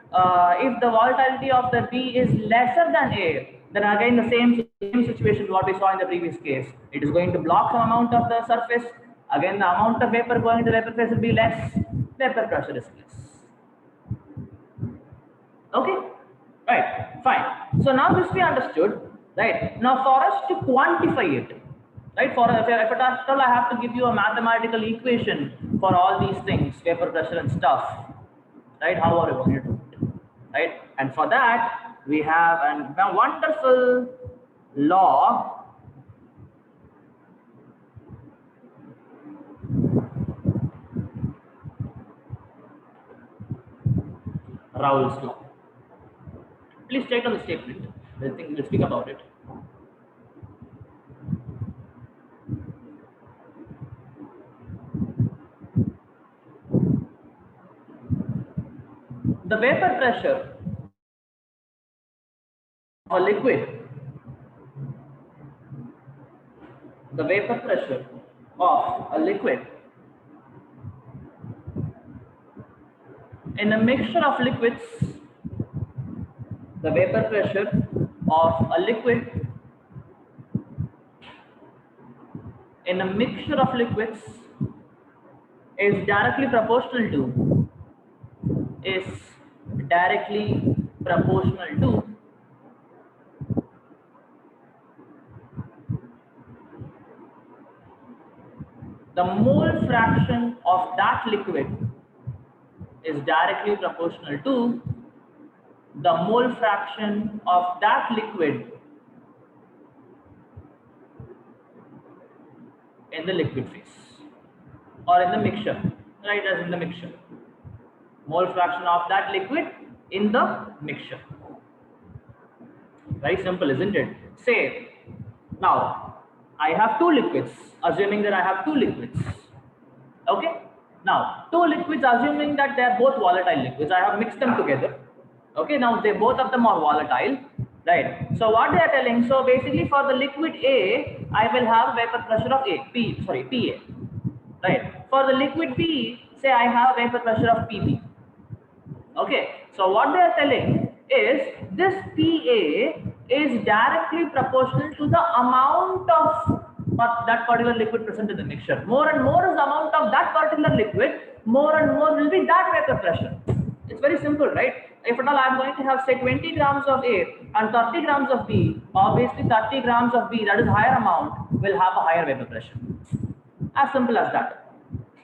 if the volatility of the B is lesser than A, then again the same situation what we saw in the previous case. It is going to block some amount of the surface. Again, the amount of vapor going to vapor phase will be less. Vapor pressure is less. Okay, right, fine. So now this we understood, right? Now for us to quantify it, right? If at all I have to give you a mathematical equation for all these things, vapor pressure and stuff, right? How are we going to do it, right? And for that we have a wonderful law. Raoult's law. Please take down the statement. We'll speak about it. The vapor pressure of a liquid, the vapor pressure of a liquid in a mixture of liquids, the vapor pressure of a liquid in a mixture of liquids is directly proportional to the mole fraction of that liquid is directly proportional to the mole fraction of that liquid in the liquid phase or in the mixture, right? As in the mixture, mole fraction of that liquid in the mixture. Very simple, isn't it? Say now I have two liquids, assuming that I have two liquids. Okay, now two liquids, assuming that they are both volatile liquids, I have mixed them together. Okay, now both of them are volatile, right? So what they are telling, so basically for the liquid A, I will have vapor pressure of PA, right? For the liquid B, say I have vapor pressure of PB. Okay, so what they are telling is this PA is directly proportional to the amount of that particular liquid present in the mixture. More and more is the amount of that particular liquid, more and more will be that vapor pressure. It's very simple, right? If at all I am going to have say 20 grams of A and 30 grams of B, obviously 30 grams of B, that is higher amount, will have a higher vapor pressure. As simple as that,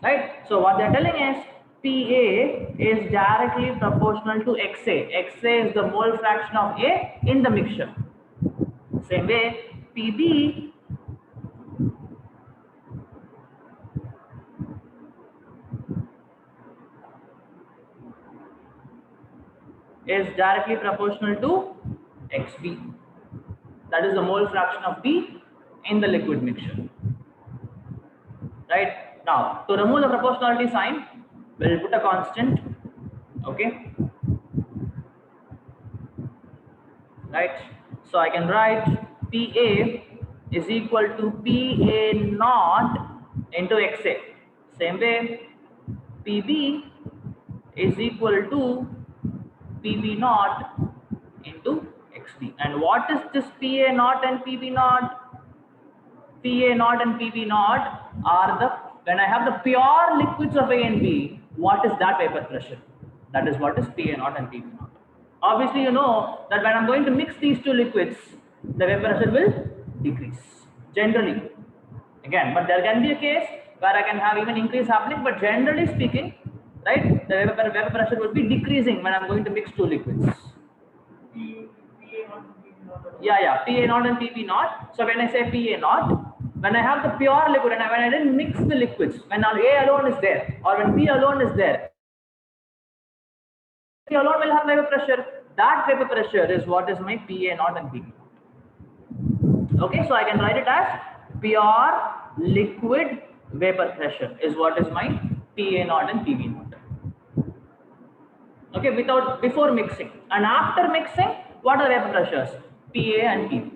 right? So what they are telling is PA is directly proportional to XA. XA is the mole fraction of A in the mixture. Same way, PB is directly proportional to XB. That is the mole fraction of B in the liquid mixture. Right? Now, to remove the proportionality sign, we'll put a constant. Okay? Right? So I can write PA is equal to PA naught into XA. Same way, PB is equal to PB naught into XB. And what is this PA naught and PB naught? PA naught and PB naught are the, when I have the pure liquids of A and B, what is that vapor pressure? That is what is PA naught and PB naught. Obviously, you know that when I'm going to mix these two liquids, the vapor pressure will decrease generally. Again, but there can be a case where I can have even increase happening, but generally speaking, right, the vapor pressure will be decreasing when I'm going to mix two liquids. Yeah, PA naught and PB naught. So when I say PA naught, when I have the pure liquid and when I didn't mix the liquids, when A alone is there or when B alone is there, P alone will have vapor pressure. That vapor pressure is what is my PA naught and PB naught. Okay, so I can write it as pure liquid vapor pressure is what is my PA naught and PB naught. Okay, before mixing, and after mixing, what are the vapor pressures? PA and PB.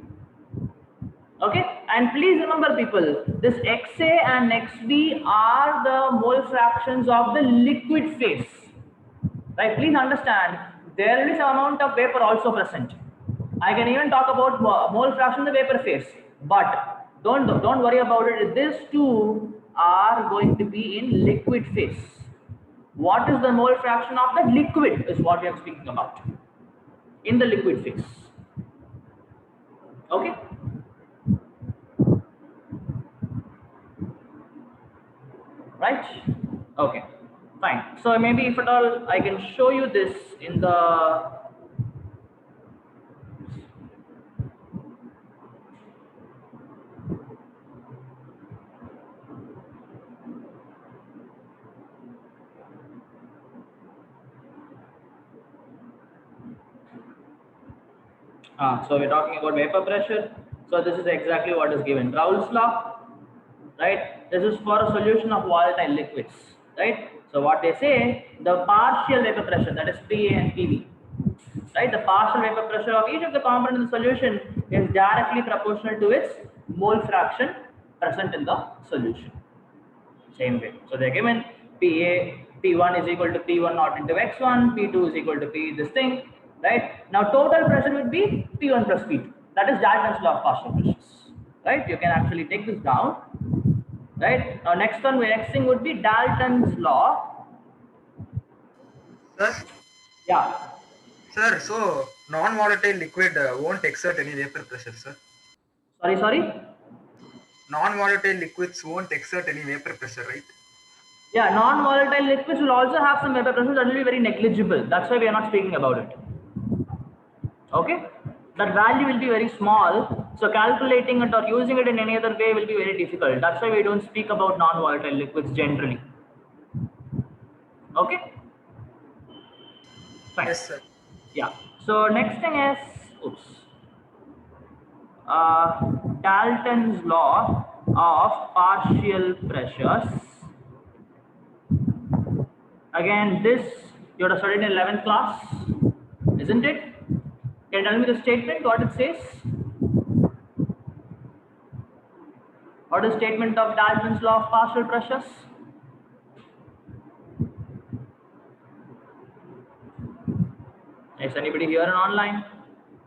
Okay, and please remember, people, this XA and XB are the mole fractions of the liquid phase. Right? Please understand, there is some amount of vapor also present. I can even talk about mole fraction in the vapor phase, but don't worry about it. These two are going to be in liquid phase. What is the mole fraction of the liquid is what we are speaking about in the liquid phase. Okay. Right? Okay. Fine. So maybe if at all I can show you this in the so we're talking about vapor pressure. So this is exactly what is given. Raoult's law, right? This is for a solution of volatile liquids, right? So what they say, the partial vapor pressure, that is PA and PB, right? The partial vapor pressure of each of the components in the solution is directly proportional to its mole fraction present in the solution. Same way. So they're given P1 is equal to P1 naught into X1, P2 is equal to P this thing, right? Now total pressure would be P1 plus P2. That is Dalton's law of partial pressures, right? You can actually take this down, right? Now next thing would be Dalton's law. Sir? Yeah. Sir, so non-volatile liquid won't exert any vapor pressure, sir. Sorry? Non-volatile liquids won't exert any vapor pressure, right? Yeah, non-volatile liquids will also have some vapor pressure that will be very negligible. That's why we are not speaking about it. Okay? That value will be very small. So calculating it or using it in any other way will be very difficult. That's why we don't speak about non-volatile liquids generally. Okay? Fine. Yes, sir. Yeah. So next thing is, Dalton's law of partial pressures. Again, this you would have studied in 11th class, isn't it? Can you tell me the statement, what it says? What is the statement of Dalton's law of partial pressures? Is anybody here and online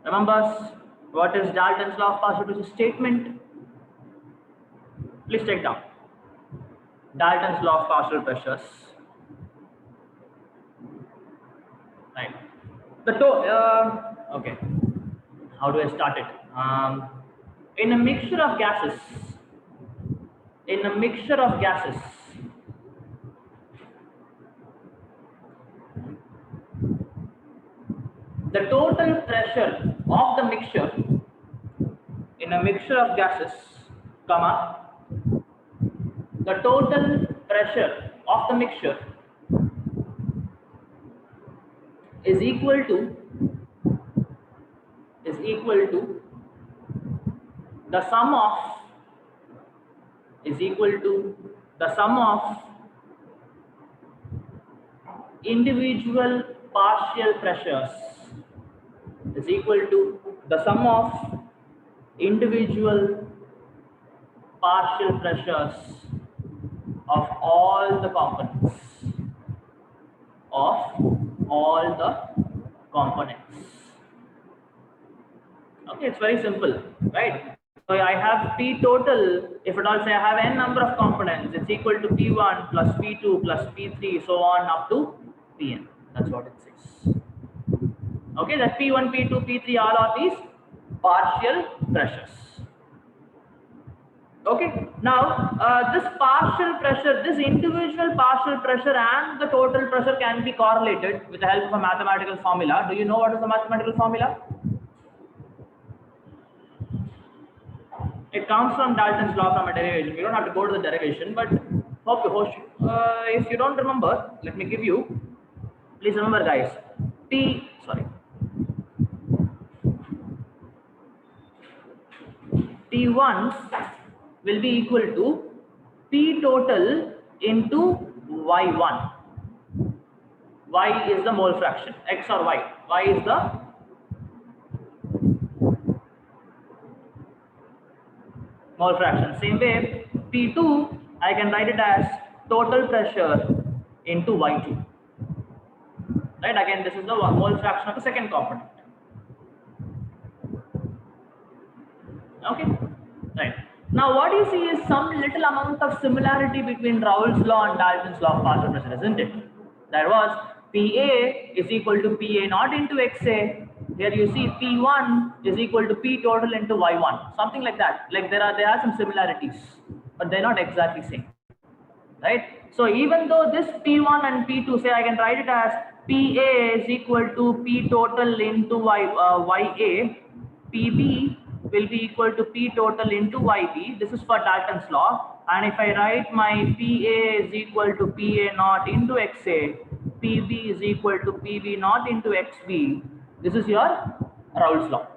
remembers what is Dalton's law of partial pressure statement? Please take down. Dalton's law of partial pressures. Right. Okay. How do I start it? In a mixture of gases, the total pressure of the mixture in a mixture of gases, the total pressure of the mixture is equal to the sum of individual partial pressures is equal to the sum of individual partial pressures of all the components. Okay, it's very simple, right? So I have P total, if at all say I have n number of components, it's equal to P1 plus P2 plus P3, so on up to Pn. That's what it says. Okay, that P1, P2, P3, all are these partial pressures. Okay, now this partial pressure, this individual partial pressure and the total pressure can be correlated with the help of a mathematical formula. Do you know what is the mathematical formula? It comes from Dalton's law from a derivation. We don't have to go to the derivation, but if you don't remember, let me give you. Please remember, guys. T1 will be equal to P total into Y1. Y is the mole fraction, X or Y. Y is the mole fraction. Same way, P2, I can write it as total pressure into Y2. Right, again, this is the mole fraction of the second component. Okay, right. Now, what you see is some little amount of similarity between Raoult's law and Dalton's law of partial pressure, isn't it? That was PA is equal to PA not into XA. Here you see P1 is equal to P total into Y1, something like that. Like there are some similarities, but they're not exactly same, right? So even though this P1 and P2, say I can write it as PA is equal to P total into YA, PB will be equal to P total into YB. This is for Dalton's law. And if I write my PA is equal to PA naught into XA, PB is equal to PB naught into XB, this is your Raoult's law,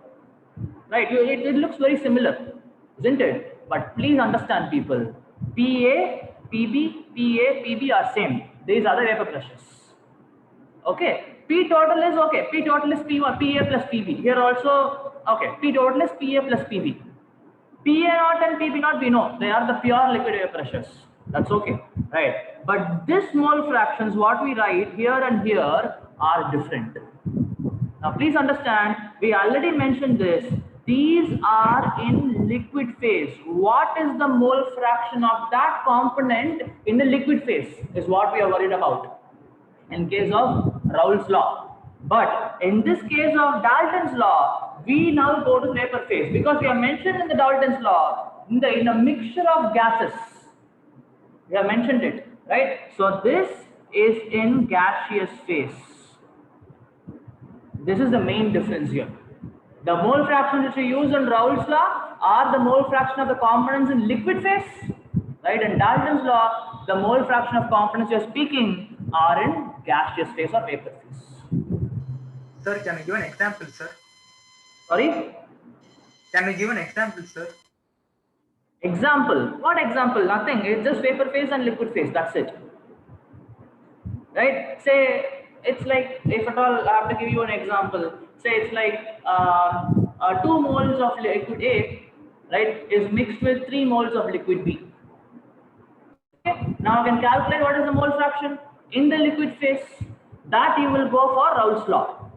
right? It looks very similar, isn't it? But please understand, people, PA, PB, PA, PB are same. These are the vapor pressures. Okay, P total is okay. P total is P1, PA plus PB. Here also, okay, P total is PA plus PB. PA naught and PB naught, we know they are the pure liquid vapor pressures. That's okay, right? But this mole fractions, what we write here and here are different. Now, please understand, we already mentioned this. These are in liquid phase. What is the mole fraction of that component in the liquid phase is what we are worried about in case of Raoult's law. But in this case of Dalton's law, we now go to vapor phase because we have mentioned in the Dalton's law in a mixture of gases. We have mentioned it, right? So this is in gaseous phase. This is the main difference here. The mole fraction which we use in Raoult's law are the mole fraction of the components in liquid phase, right? In Dalton's law, the mole fraction of components you are speaking are in gaseous phase or vapor phase. Sir, can you give an example, sir? Sorry? Can you give an example, sir? Example? What example? Nothing. It's just vapor phase and liquid phase. That's it. Right? Say it's like, if at all I have to give you an example, say it's like 2 moles of liquid A, right, is mixed with 3 moles of liquid B. Okay? Now I can calculate what is the mole fraction in the liquid phase. That you will go for Raoult's law,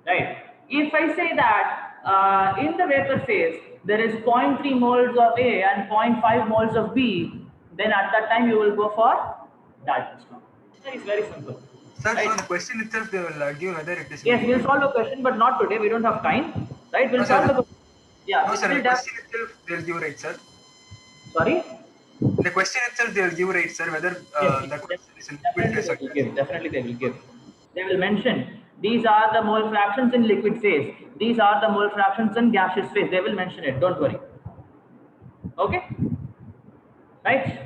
right? If I say that in the vapor phase there is 0.3 moles of A and 0.5 moles of B, then at that time you will go for Dalton's law. It's very simple. Sir, Right. so the question itself they will give whether it is. Yes, we'll solve the question, but not today. We don't have time, right? We'll No, solve sir. the question. Yeah. No, sir, we'll the question itself they'll give right, sir. Sorry. The question itself they'll give right, sir, whether Yes, the question is in definitely liquid phase they or will give. Definitely they will give. They will mention these are the mole fractions in liquid phase. These are the mole fractions in gaseous phase. They will mention it. Don't worry. Okay. Right.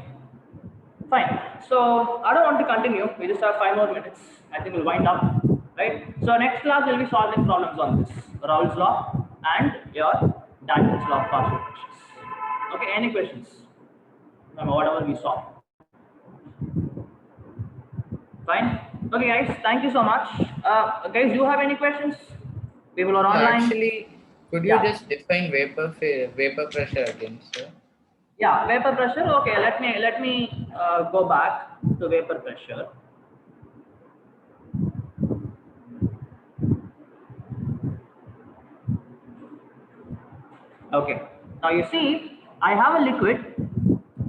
Fine. So I don't want to continue. We just have 5 more minutes. I think we'll wind up. Right. So next class we'll be solving problems on this Raoult's law and your Dalton's law of partial pressures. Okay. Any questions? Remember whatever we saw. Fine. Okay, guys. Thank you so much. Guys, do you have any questions? People are online. Actually, could you Yeah. just define vapor pressure again, sir? Yeah, vapor pressure. Okay, let me go back to vapor pressure. Okay. Now you see, I have a liquid,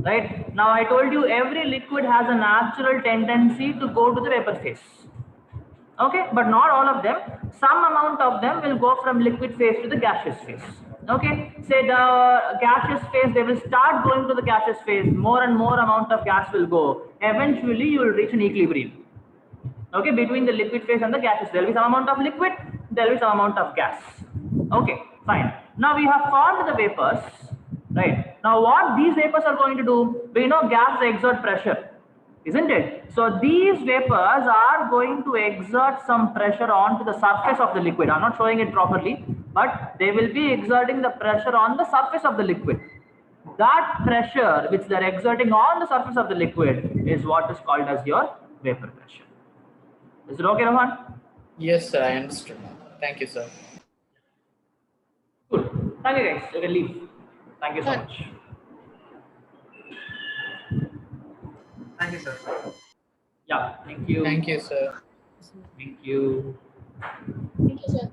right? Now I told you every liquid has a natural tendency to go to the vapor phase. Okay, but not all of them. Some amount of them will go from liquid phase to the gaseous phase. Okay, say the gaseous phase, they will start going to the gaseous phase. More and more amount of gas will go. Eventually, you will reach an equilibrium. Okay, between the liquid phase and the gaseous, there will be some amount of liquid, there will be some amount of gas. Okay, fine. Now we have formed the vapors, right? Now what these vapors are going to do, we know gas exert pressure, isn't it? So these vapors are going to exert some pressure onto the surface of the liquid. I'm not showing it properly, but they will be exerting the pressure on the surface of the liquid. That pressure which they're exerting on the surface of the liquid is what is called as your vapor pressure. Is it okay, Rohan? Yes, sir, I understood. Thank you, sir. Good. Thank you, guys. You can leave. Thank you so Sir. much. Thank you, sir. Yeah. Thank you. Thank you, sir. Thank you. Thank you, sir.